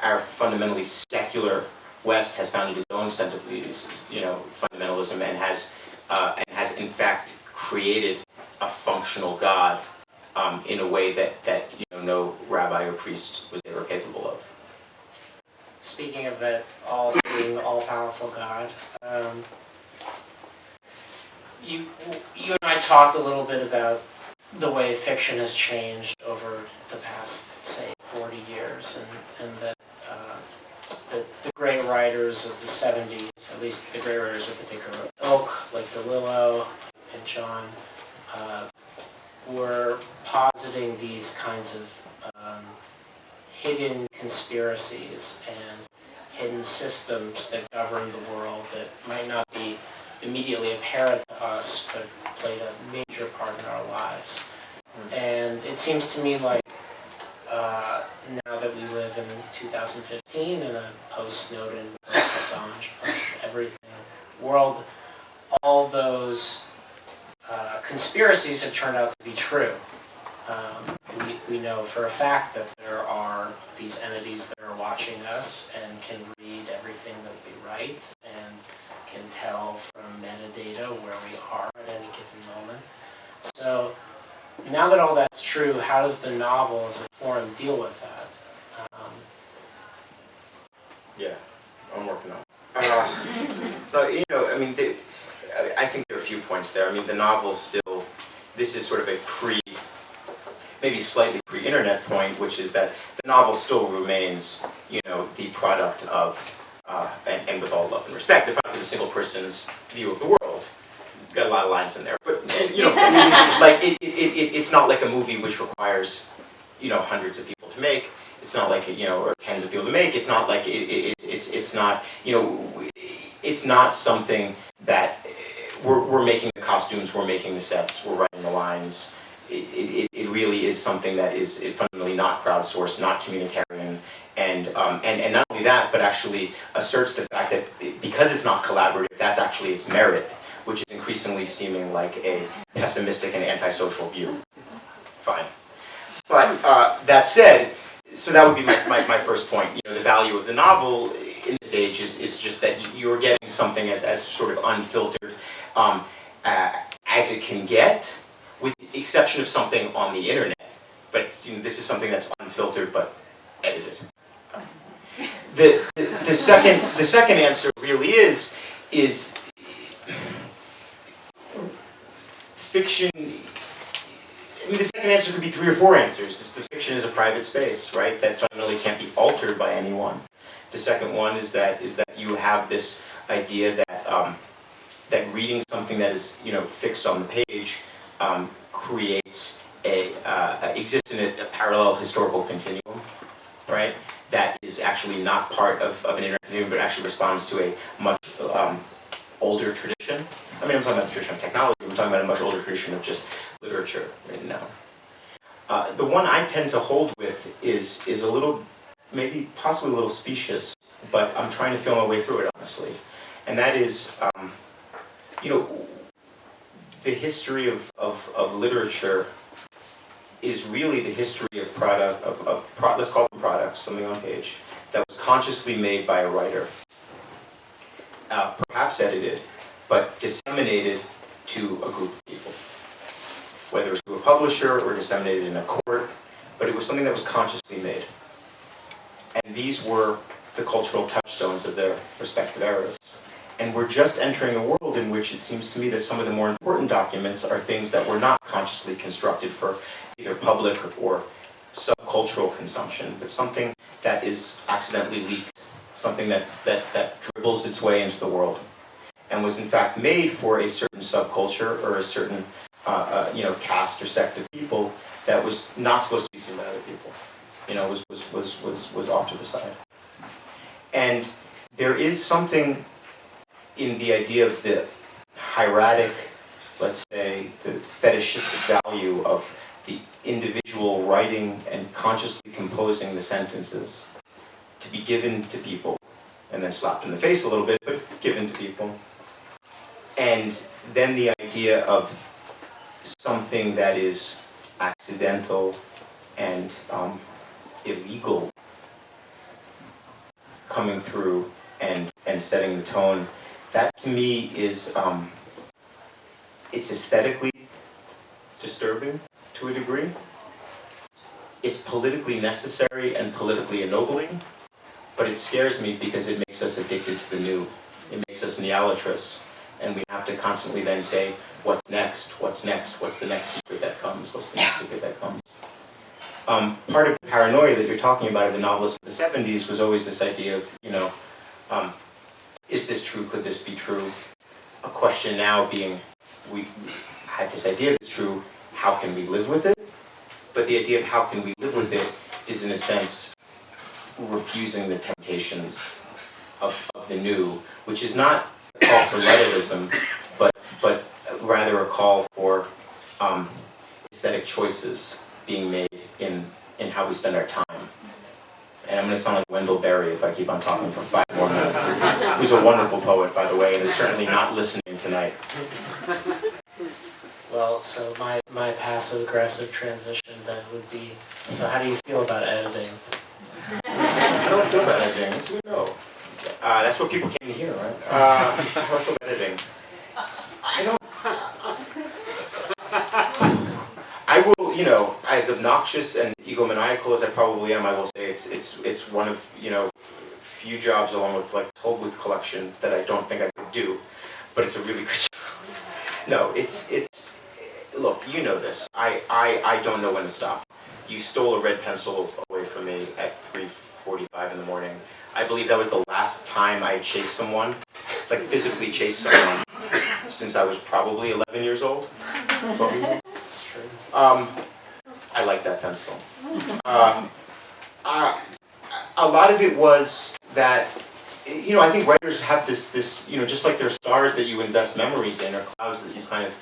our fundamentally secular West has founded its own set of fundamentalism, and has in fact created a functional God in a way that no rabbi or priest was ever capable of. Speaking of that all-seeing, all-powerful God, you and I talked a little bit about the way fiction has changed over the past, say, 40 years, and that the great writers of the 70s, at least the great writers of particular ilk, like DeLillo, Pynchon, these kinds of hidden conspiracies and hidden systems that govern the world that might not be immediately apparent to us, but played a major part in our lives. And it seems to me like now that we live in 2015 in a post-Snowden, post-Assange, post-everything world, all those conspiracies have turned out to be true. We know for a fact that there are these entities that are watching us and can read everything that we write and can tell from metadata where we are at any given moment. So now that all that's true, how does the novel as a forum deal with that? Yeah, I'm working on it. So, you know, I mean, I think there are a few points there. I mean, the novel still, this is sort of a maybe slightly pre-internet point, which is that the novel still remains, you know, the product of, and with all love and respect, the product of a single person's view of the world. Got a lot of lines in there, but you know, like it's not like a movie which requires, you know, hundreds of people to make. It's not like, you know, or tens of people to make. It's not like it's not, you know, it's not something that we're making the costumes, we're making the sets, we're writing the lines. It really is something that is fundamentally not crowdsourced, not communitarian, and not only that, but actually asserts the fact that because it's not collaborative, that's actually its merit, which is increasingly seeming like a pessimistic and antisocial view. Fine. But that said, so that would be my first point. You know, the value of the novel in this age is just that you're getting something as sort of unfiltered as it can get, with the exception of something on the internet. But you know, this is something that's unfiltered but edited. The second answer really is fiction. I mean, the second answer could be 3 or 4 answers. It's the fiction is a private space, right? That fundamentally can't be altered by anyone. The second one is that you have this idea that that reading something that is, you know, fixed on the page creates exists in a parallel historical continuum, right? That is actually not part of an internet continuum, but actually responds to a much older tradition. I mean, I'm talking about the tradition of technology. I'm talking about a much older tradition of just literature right now. The one I tend to hold with is a little, maybe possibly a little specious, but I'm trying to feel my way through it honestly. And that is, you know, the history of literature is really the history of let's call them products, something on page, that was consciously made by a writer, perhaps edited, but disseminated to a group of people. Whether it was to a publisher or disseminated in a court, but it was something that was consciously made. And these were the cultural touchstones of their respective eras. And we're just entering a world in which it seems to me that some of the more important documents are things that were not consciously constructed for either public or subcultural consumption, but something that is accidentally leaked, something that dribbles its way into the world, and was in fact made for a certain subculture or a certain you know, caste or sect of people that was not supposed to be seen by other people. You know, was off to the side. And there is something in the idea of the hieratic, let's say, the fetishistic value of the individual writing and consciously composing the sentences to be given to people, and then slapped in the face a little bit, but given to people. And then the idea of something that is accidental and illegal coming through and setting the tone. That to me is, it's aesthetically disturbing to a degree. It's politically necessary and politically ennobling, but it scares me because it makes us addicted to the new. It makes us neolatrous, and we have to constantly then say, what's next? What's next? What's the next secret that comes? What's the next secret that comes? Part of the paranoia that you're talking about of the novelists of the 70s was always this idea of, you know, is this true? Could this be true? A question now being, we had this idea that's true, how can we live with it? but the idea of how can we live with it is in a sense refusing the temptations of the new, which is not a call for relativism, but rather a call for aesthetic choices being made in how we spend our time. And I'm going to sound like Wendell Berry if I keep on talking for 5 more minutes. Who's a wonderful poet, by the way, and is certainly not listening tonight. Well, so my passive-aggressive transition then would be, so how do you feel about editing? I don't feel about editing. Yes, we know. That's what people came to hear, right? How do I feel about editing? I will, as obnoxious and egomaniacal as I probably am, I will say it's one of, few jobs along with like Told With collection that I don't think I could do, but it's a really good job. No, it's look, you know this. I don't know when to stop. You stole a red pencil away from me at 3:45 in the morning. I believe that was the last time I chased someone, like physically chased someone, since I was probably 11 years old. That's true. I like that pencil. A lot of it was that, I think writers have this, just like there's stars that you invest memories in, or clouds that you kind of,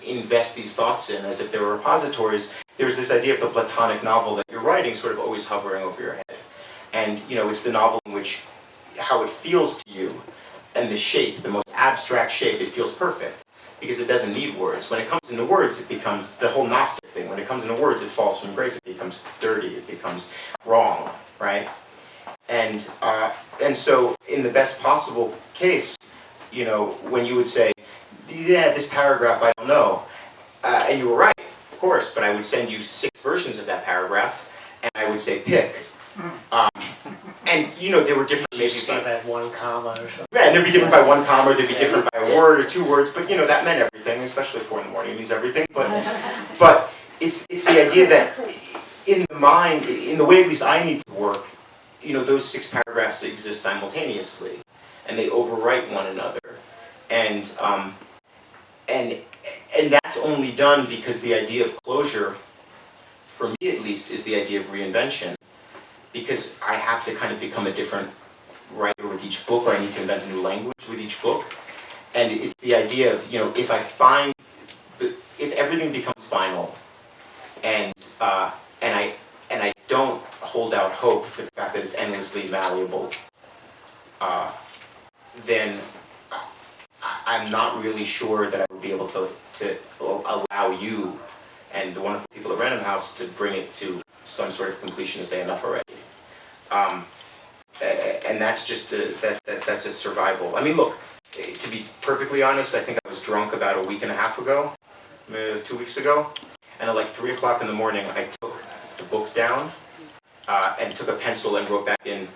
invest these thoughts in as if they were repositories. There's this idea of the Platonic novel that you're writing sort of always hovering over your head. And, it's the novel in which, how it feels to you, and the shape, the most abstract shape, it feels perfect. Because it doesn't need words. When it comes into words, it becomes the whole Gnostic thing. When it comes into words, it falls from grace. It becomes dirty. It becomes wrong, right? And so, in the best possible case, when you would say, yeah, this paragraph, I don't know, and you were right, of course, but I would send you 6 versions of that paragraph, and I would say pick. And they were different. Maybe by 1 comma or something. Yeah, and they'd be different by 1 comma, or they'd be different by a word or 2 words. But that meant everything, especially 4 in the morning. It means everything. But it's the idea that in the mind, in the way at least I need to work, those 6 paragraphs exist simultaneously, and they overwrite one another, and that's only done because the idea of closure, for me at least, is the idea of reinvention. Because I have to kind of become a different writer with each book, or I need to invent a new language with each book. And it's the idea of, if I find, if everything becomes final, and I don't hold out hope for the fact that it's endlessly malleable, then I'm not really sure that I would be able to allow you and the wonderful people at Random House to bring it to some sort of completion to say enough already. And that's just that's a survival. I mean, look, to be perfectly honest, I think I was drunk about a week and a half ago, 2 weeks ago, and at like 3 o'clock in the morning, I took the book down and took a pencil and wrote back in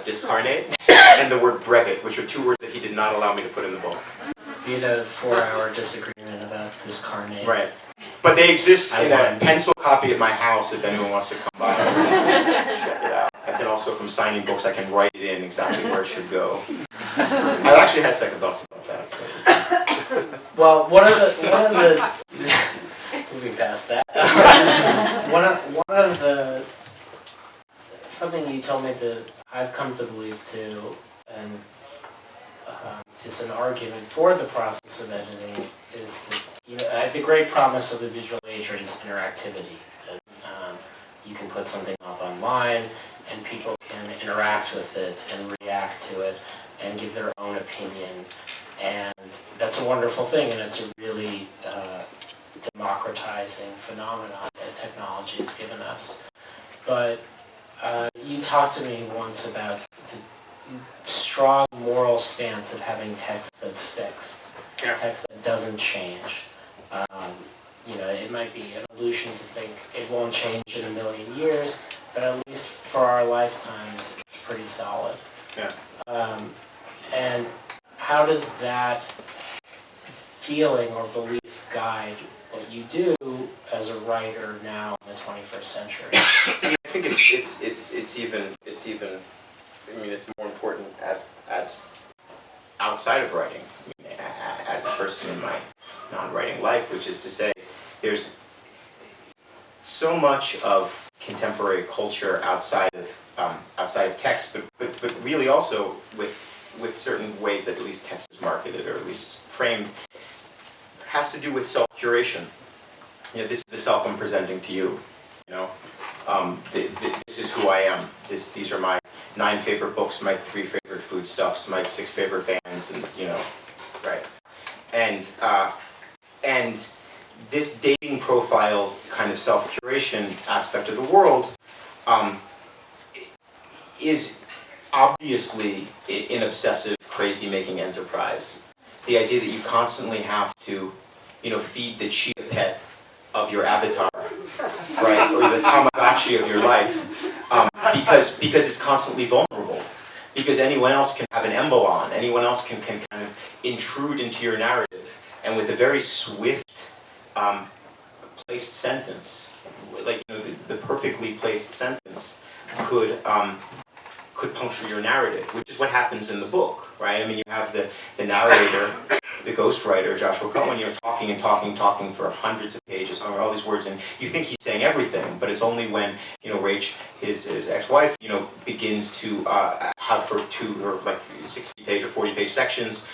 discarnate and the word brevet, which are 2 words that he did not allow me to put in the book. We had a 4-hour disagreement about discarnate. Right. But they exist in a pencil copy at my house if anyone wants to come by and check it out. I can also, from signing books, I can write it in exactly where it should go. I've actually had second thoughts about that. Well, one of the moving past that, one of the something you told me that I've come to believe too, and is an argument for the process of editing, is that the great promise of the digital age is interactivity. You can put something up online, and people can interact with it and react to it and give their own opinion, and that's a wonderful thing, and it's a really democratizing phenomenon that technology has given us. But you talked to me once about the strong moral stance of having text that's fixed, text that doesn't change. It might be an illusion to think it won't change in a million years, but at least for our lifetimes, it's pretty solid. Yeah. And how does that feeling or belief guide what you do as a writer now in the 21st century? I think it's even. I mean, it's more important as outside of writing. I mean, as a person in my non-writing life, which is to say, there's so much of contemporary culture outside of text, but really also with certain ways that at least text is marketed or at least framed, has to do with self-curation. This is the self I'm presenting to you. This is who I am. These are my 9 favorite books, my 3 favorite foodstuffs, my 6 favorite bands, and right. And this dating profile kind of self-curation aspect of the world is obviously an obsessive, crazy-making enterprise. The idea that you constantly have to, feed the chia pet of your avatar, right, or the Tamagotchi of your life, because it's constantly vulnerable. Because anyone else can have an embolon, anyone else can kind of intrude into your narrative, and with a very swift, placed sentence, like the perfectly placed sentence, could puncture your narrative, which is what happens in the book, right? I mean, you have the narrator, the ghostwriter, Joshua Cohen, talking and talking for hundreds of pages, all these words, and you think he's saying everything, but it's only when, Rach, his ex-wife, begins to have her 2 or like 60-page or 40-page sections,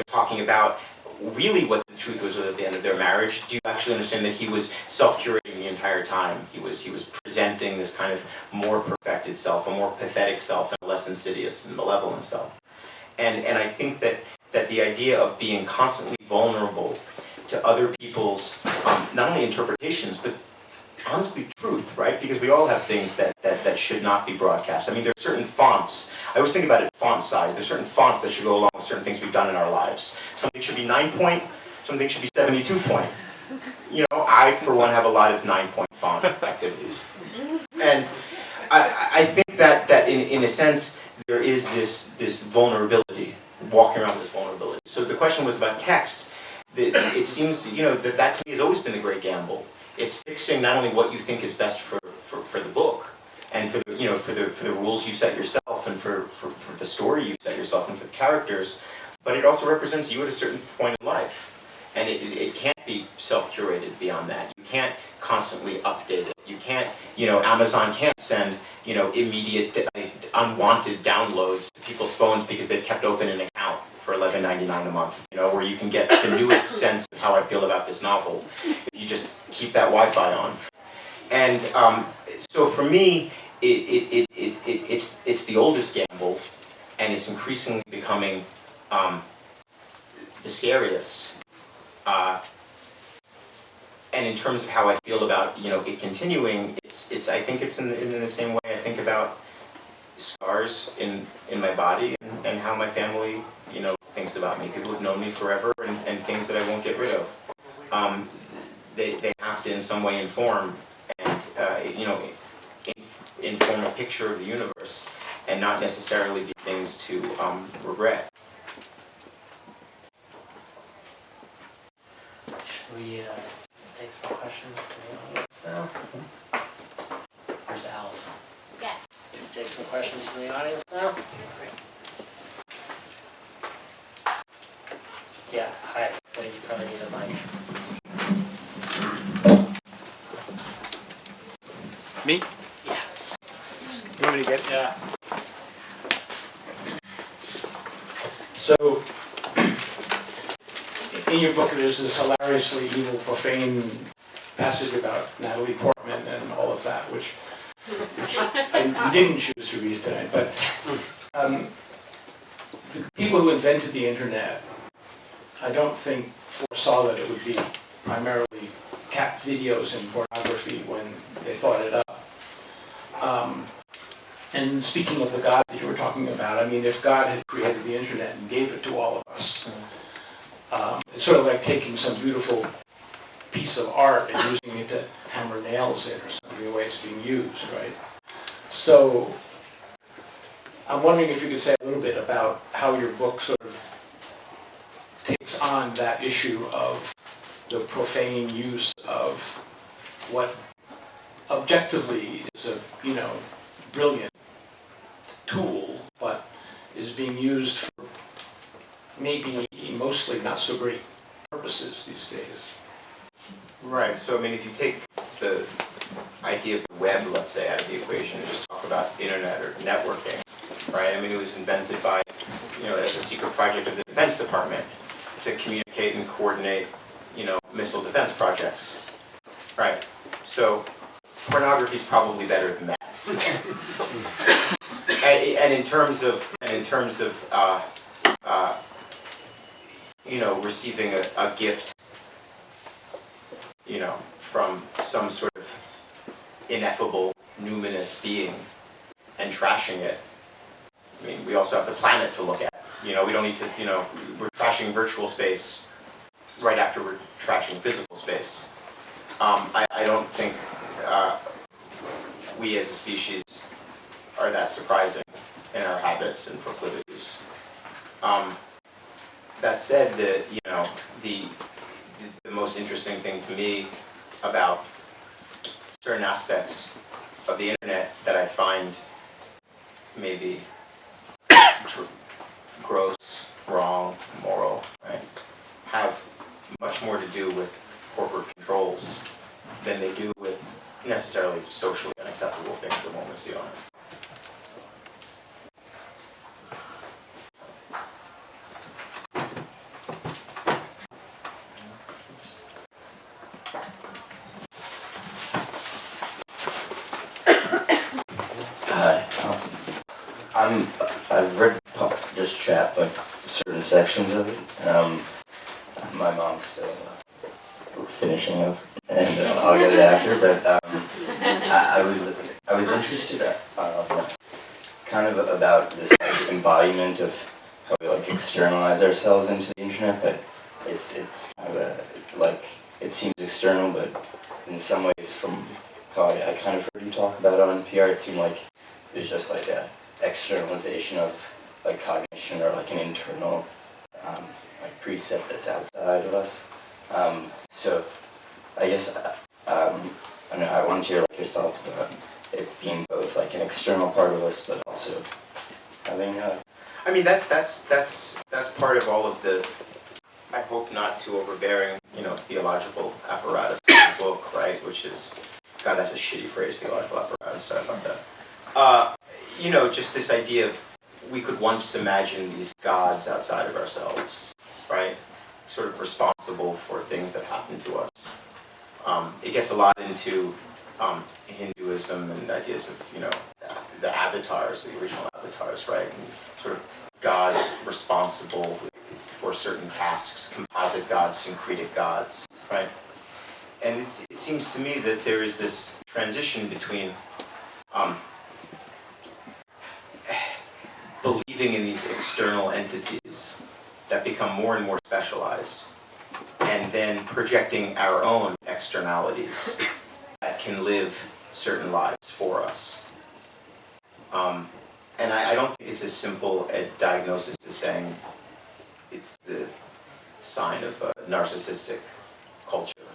talking about really what the truth was at the end of their marriage. Do you actually understand that he was self-curating the entire time? He was presenting this kind of more perfected self, a more pathetic self, and a less insidious and malevolent self. And I think that the idea of being constantly vulnerable to other people's not only interpretations, but honestly truth, right? Because we all have things that should not be broadcast. I mean, there are certain fonts. I always think about it, font size. There's certain fonts that should go along with certain things we've done in our lives. Something should be 9-point, something should be 72-point. I, for one, have a lot of 9-point font activities. And I think that in a sense, there is this vulnerability, walking around this vulnerability. So the question was about text. It seems, that to me has always been the great gamble. It's fixing not only what you think is best for the book, and for the rules you set yourself, and for the story you set yourself, and for the characters, but it also represents you at a certain point in life. And it can't be self-curated beyond that. You can't constantly update it. You can't, Amazon can't send, immediate, unwanted downloads to people's phones because they've kept open an account for $11.99 a month, where you can get the newest sense of how I feel about this novel if you just keep that Wi-Fi on. And so for me, it's the oldest gamble, and it's increasingly becoming the scariest. And in terms of how I feel about it continuing, I think it's in the same way I think about scars in my body and how my family thinks about me. People who've known me forever and things that I won't get rid of. They have to in some way inform and inform a picture of the universe, and not necessarily be things to regret. Should we take some questions from the audience now? Where's Alice? Yes. Should we take some questions from the audience now? Yeah, hi. You probably need a mic. Me? Yeah. You want me to get it? Yeah. So, in your book, there's this hilariously evil, profane passage about Natalie Portman and all of that, which you didn't choose to read tonight. But the people who invented the internet, I don't think foresaw that it would be primarily cat videos and pornography when they thought it up. And speaking of the God that you were talking about, I mean, if God had created the internet and gave it to all of us, it's sort of like taking some beautiful piece of art and using it to hammer nails in or something, the way it's being used, right? So I'm wondering if you could say a little bit about how your book sort of takes on that issue of the profane use of what objectively is a, brilliant tool, but is being used for maybe mostly not so great purposes these days. Right. So I mean, if you take the idea of the web, let's say, out of the equation and just talk about internet or networking, right? I mean, it was invented by, as a secret project of the Defense Department to communicate and coordinate, missile defense projects, right? So pornography is probably better than that. and in terms of receiving a gift, from some sort of ineffable, numinous being and trashing it. I mean, we also have the planet to look at. We don't need to, we're trashing virtual space right after we're trashing physical space. I don't think we as a species are that surprising in our habits and proclivities. That said, the most interesting thing to me about certain aspects of the internet that I find maybe gross, wrong, immoral, right, have much more to do with corporate controls than they do with necessarily socially unacceptable things that one would see on it. Hi. I've read just chat, but certain sections of it. My mom's still finishing up, and I'll get it after. But I was interested, kind of about this embodiment of how we externalize ourselves into the internet, but it's kind of it seems external, but in some ways, from how I kind of heard you talk about it on PR, it seemed like it was just a externalization of cognition or an internal precept that's outside of us. So I guess I want to hear your thoughts about it being both an external part of us, but also having I mean, that's part of all of the, I hope not too overbearing, theological apparatus of the book, right? Which is, God, that's a shitty phrase, theological apparatus. Sorry about that. Just this idea of we could once imagine these gods outside of ourselves, right? Sort of responsible for things that happen to us. It gets a lot into Hinduism and ideas of, the avatars, the original avatars, right? And sort of gods responsible for certain tasks, composite gods, syncretic gods, right? And it seems to me that there is this transition between believing in these external entities that become more and more specialized, and then projecting our own externalities that can live certain lives for us. And I don't think it's as simple a diagnosis as saying it's the sign of a narcissistic culture,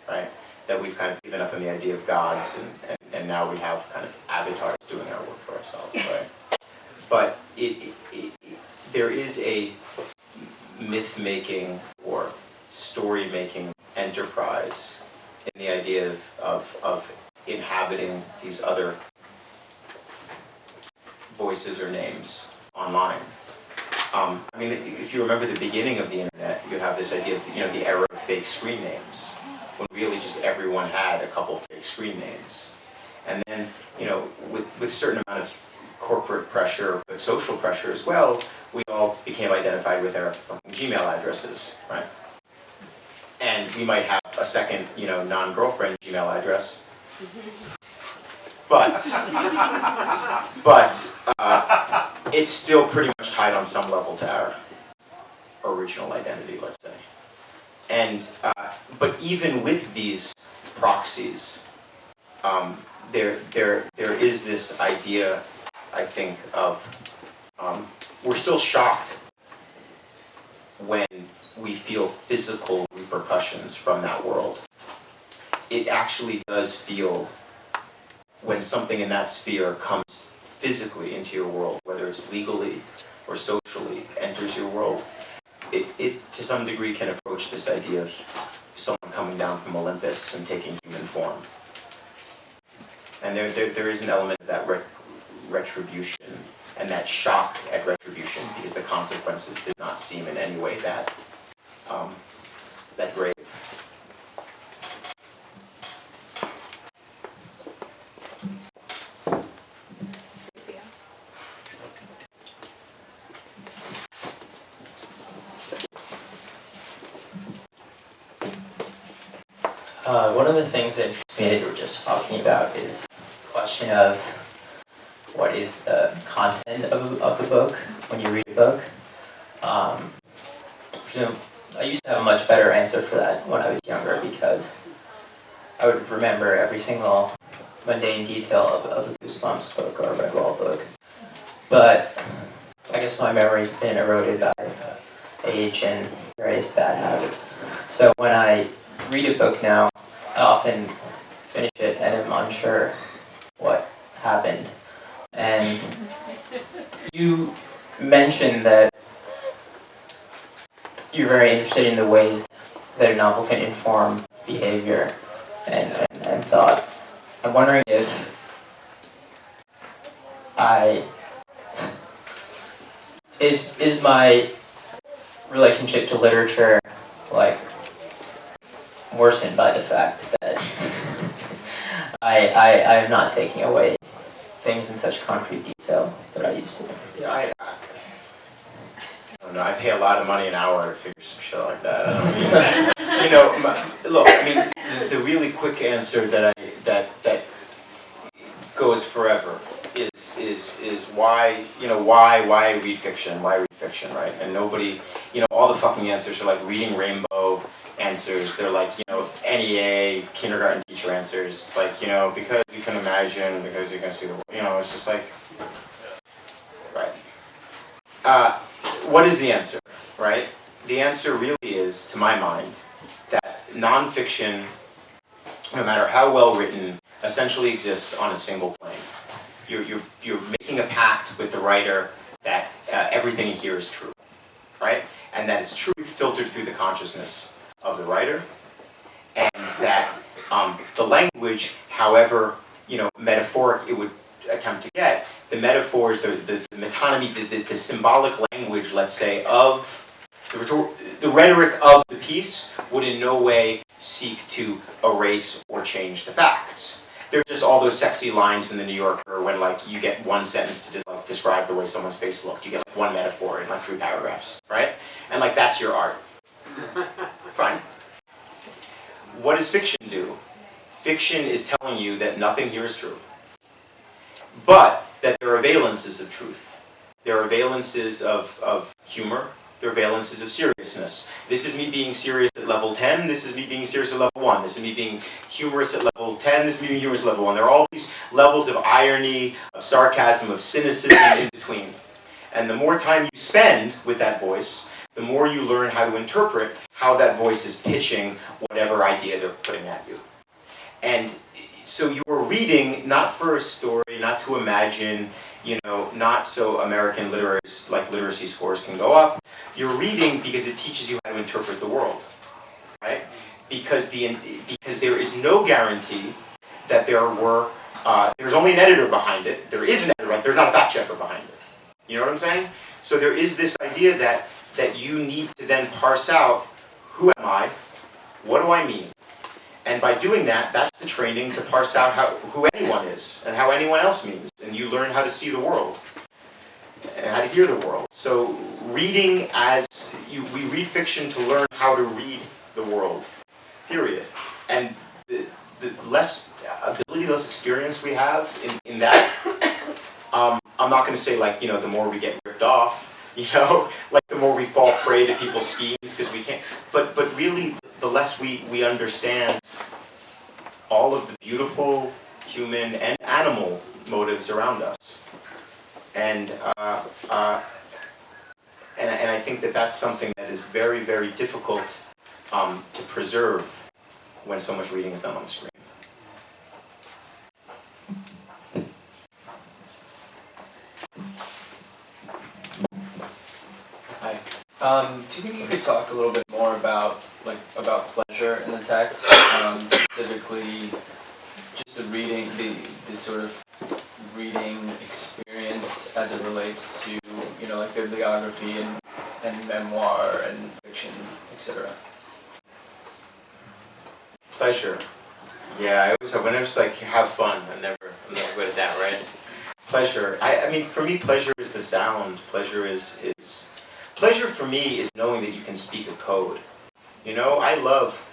right? That we've kind of given up on the idea of gods, and now we have kind of avatars doing our work for ourselves, right? But there is a myth-making or story-making enterprise in the idea of inhabiting these other voices or names online. I mean, if you remember the beginning of the internet, you have this idea of the era of fake screen names, when really just everyone had a couple fake screen names. And then, with a certain amount of corporate pressure, but social pressure as well, we all became identified with our Gmail addresses, right? And we might have a second, non-girlfriend Gmail address. But it's still pretty much tied on some level to our original identity, let's say. And but even with these proxies, there is this idea, I think, of we're still shocked when we feel physical repercussions from that world. It actually does feel, when something in that sphere comes physically into your world, whether it's legally or socially, enters your world, it to some degree can approach this idea of someone coming down from Olympus and taking human form. And there is an element of that retribution and that shock at retribution because the consequences did not seem in any way that grave. One of the things that interests me that you were just talking about is the question of what is the content of the book when you read a book. I used to have a much better answer for that when I was younger because I would remember every single mundane detail of a Goosebumps book or a Redwall book. But I guess my memory's been eroded by age and various bad habits. So when I read a book now, I often finish it and am unsure what happened. And you mentioned that you're very interested in the ways that a novel can inform behavior and thought. I'm wondering if is my relationship to literature like worsened by the fact that I am not taking away things in such concrete detail that I used to. Yeah, I don't know. I pay a lot of money an hour to figure some shit like that. I don't look. I mean, the really quick answer that goes forever is why why read fiction? Why read fiction, right? And nobody, all the fucking answers are like reading Rainbow answers. They're like, NEA, kindergarten teacher answers. Like, because you can imagine, because you can see the world. It's just like, right. What is the answer, right? The answer really is, to my mind, that nonfiction, no matter how well written, essentially exists on a single plane. You're making a pact with the writer that everything here is true, right? And that it's truth filtered through the consciousness of the writer, and that the language, however metaphoric it would attempt to get, the metaphors, the metonymy, the symbolic language, let's say, of the rhetoric of the piece would in no way seek to erase or change the facts. They're just all those sexy lines in the New Yorker when you get one sentence to describe the way someone's face looked. You get one metaphor in 3 paragraphs, right? And that's your art. Fine. What does fiction do? Fiction is telling you that nothing here is true, but that there are valences of truth. There are valences of humor. There are valences of seriousness. This is me being serious at level 10. This is me being serious at level 1. This is me being humorous at level 10. This is me being humorous at level 1. There are all these levels of irony, of sarcasm, of cynicism in between. And the more time you spend with that voice, the more you learn how to interpret how that voice is pitching whatever idea they're putting at you. And so you are reading not for a story, not to imagine, not so American literacy scores can go up. You're reading because it teaches you how to interpret the world, right? Because there is no guarantee that there's only an editor behind it. There is an editor, right? There's not a fact checker behind it. You know what I'm saying? So there is this idea that you need to then parse out, who am I? What do I mean? And by doing that, that's the training to parse out who anyone is and how anyone else means. And you learn how to see the world and how to hear the world. So reading we read fiction to learn how to read the world, period. And the less ability, less experience we have in that, I'm not going to say the more we get ripped off, the more we fall prey to people's schemes because we can't, but really the less we understand all of the beautiful human and animal motives around us. And I think that that's something that is very, very difficult to preserve when so much reading is done on the screen. Hi. Do you think you could talk a little bit more about pleasure in the text, specifically just the reading, the sort of reading experience as it relates to, you know, like bibliography and memoir and fiction, etc. Pleasure. Yeah, I always have, when I was like, have fun, I'm never good at that, right? Pleasure. I mean, for me, pleasure is the sound. Pleasure pleasure for me is knowing that you can speak a code. You know, I love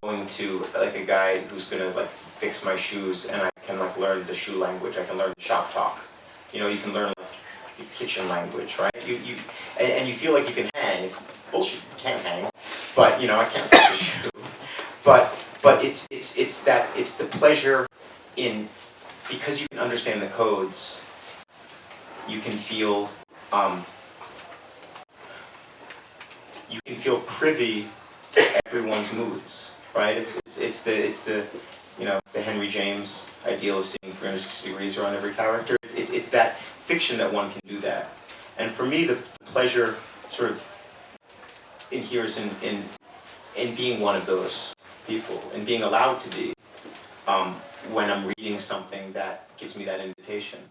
going to like a guy who's gonna like fix my shoes, and I can like learn the shoe language. I can learn shop talk. You know, you can learn like the kitchen language, right? And you feel like you can hang. It's bullshit. You can't hang, but you know, I can't fix a shoe. But it's the pleasure in, because you can understand the codes. You can feel privy to everyone's moods, right? It's the you know, the Henry James ideal of seeing 360 degrees around every character. It's that fiction that one can do that. And for me, the pleasure sort of inheres in being one of those people and being allowed to be when I'm reading something that gives me that invitation.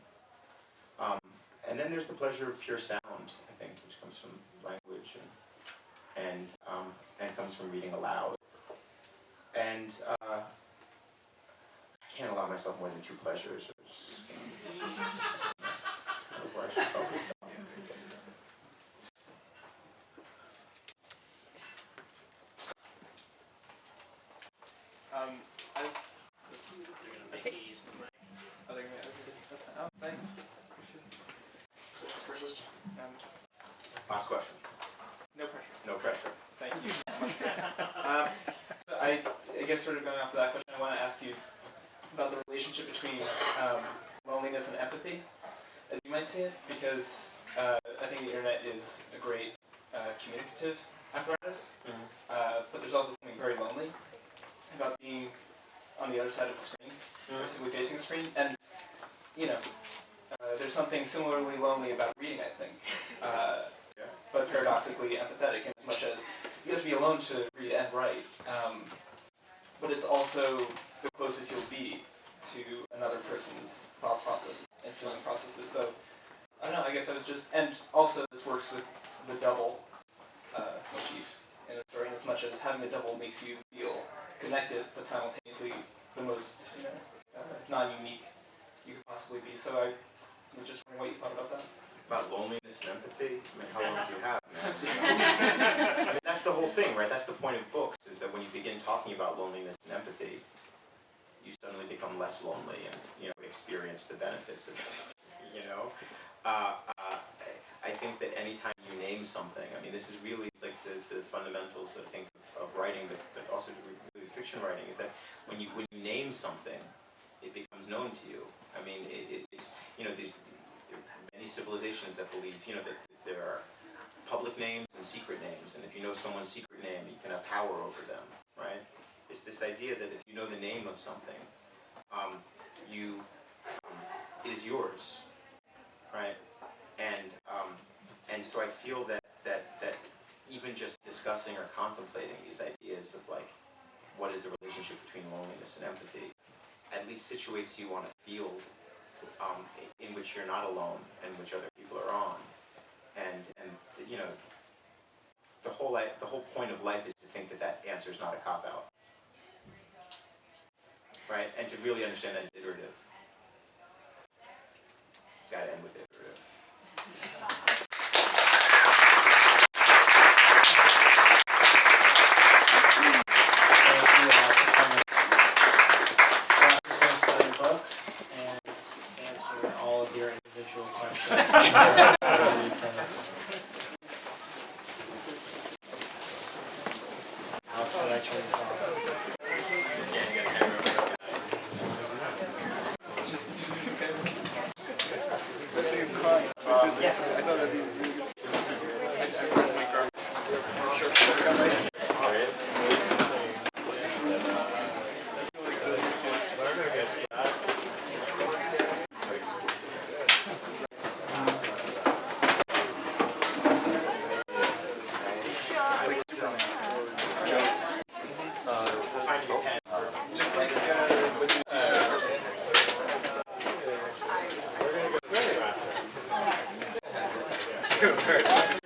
And then there's the pleasure of pure sound, I think, which comes from language and comes from reading aloud. And I can't allow myself more than 2 pleasures. Where I should focus on. Last question. No pressure. No pressure. Thank you. So I guess sort of going off of that question, I want to ask you about the relationship between loneliness and empathy, as you might see it, because I think the internet is a great communicative apparatus, but there's also something very lonely about being on the other side of the screen, or simply facing the screen, and you know, there's something similarly lonely about reading, I think, but paradoxically empathetic, in as much as you have to be alone to read and write, but it's also the closest you'll be to another person's thought process and feeling processes. So, I don't know, I guess I was just, and also this works with the double motif in the story, in as much as having a double makes you feel connected, but simultaneously the most, you know, non-unique you could possibly be. So I was just wondering what you thought about that. About loneliness and empathy? I mean, how long do you have, man? I mean, that's the whole thing, right? That's the point of books, is that when you begin talking about loneliness and empathy, you suddenly become less lonely and, you know, experience the benefits of it, you know? I think that anytime you name something, I mean, this is really like the fundamentals, I think, of writing, but also really fiction writing, is that when you name something, it becomes known to you. I mean, it's, you know, there are many civilizations that believe, you know, that there are public names and secret names, and if you know someone's secret name, you can have power over them, right? It's this idea that if you know the name of something, it is yours, right? And so I feel that even just discussing or contemplating these ideas of like, what is the relationship between loneliness and empathy, at least situates you on a field in which you're not alone and which other people are on, and you know, the whole point of life is to think that answer is not a cop out, right? And to really understand that it's iterative. Gotta end with iterative. Books and answer all of your individual questions. How else would I turn this on? Just like you very much.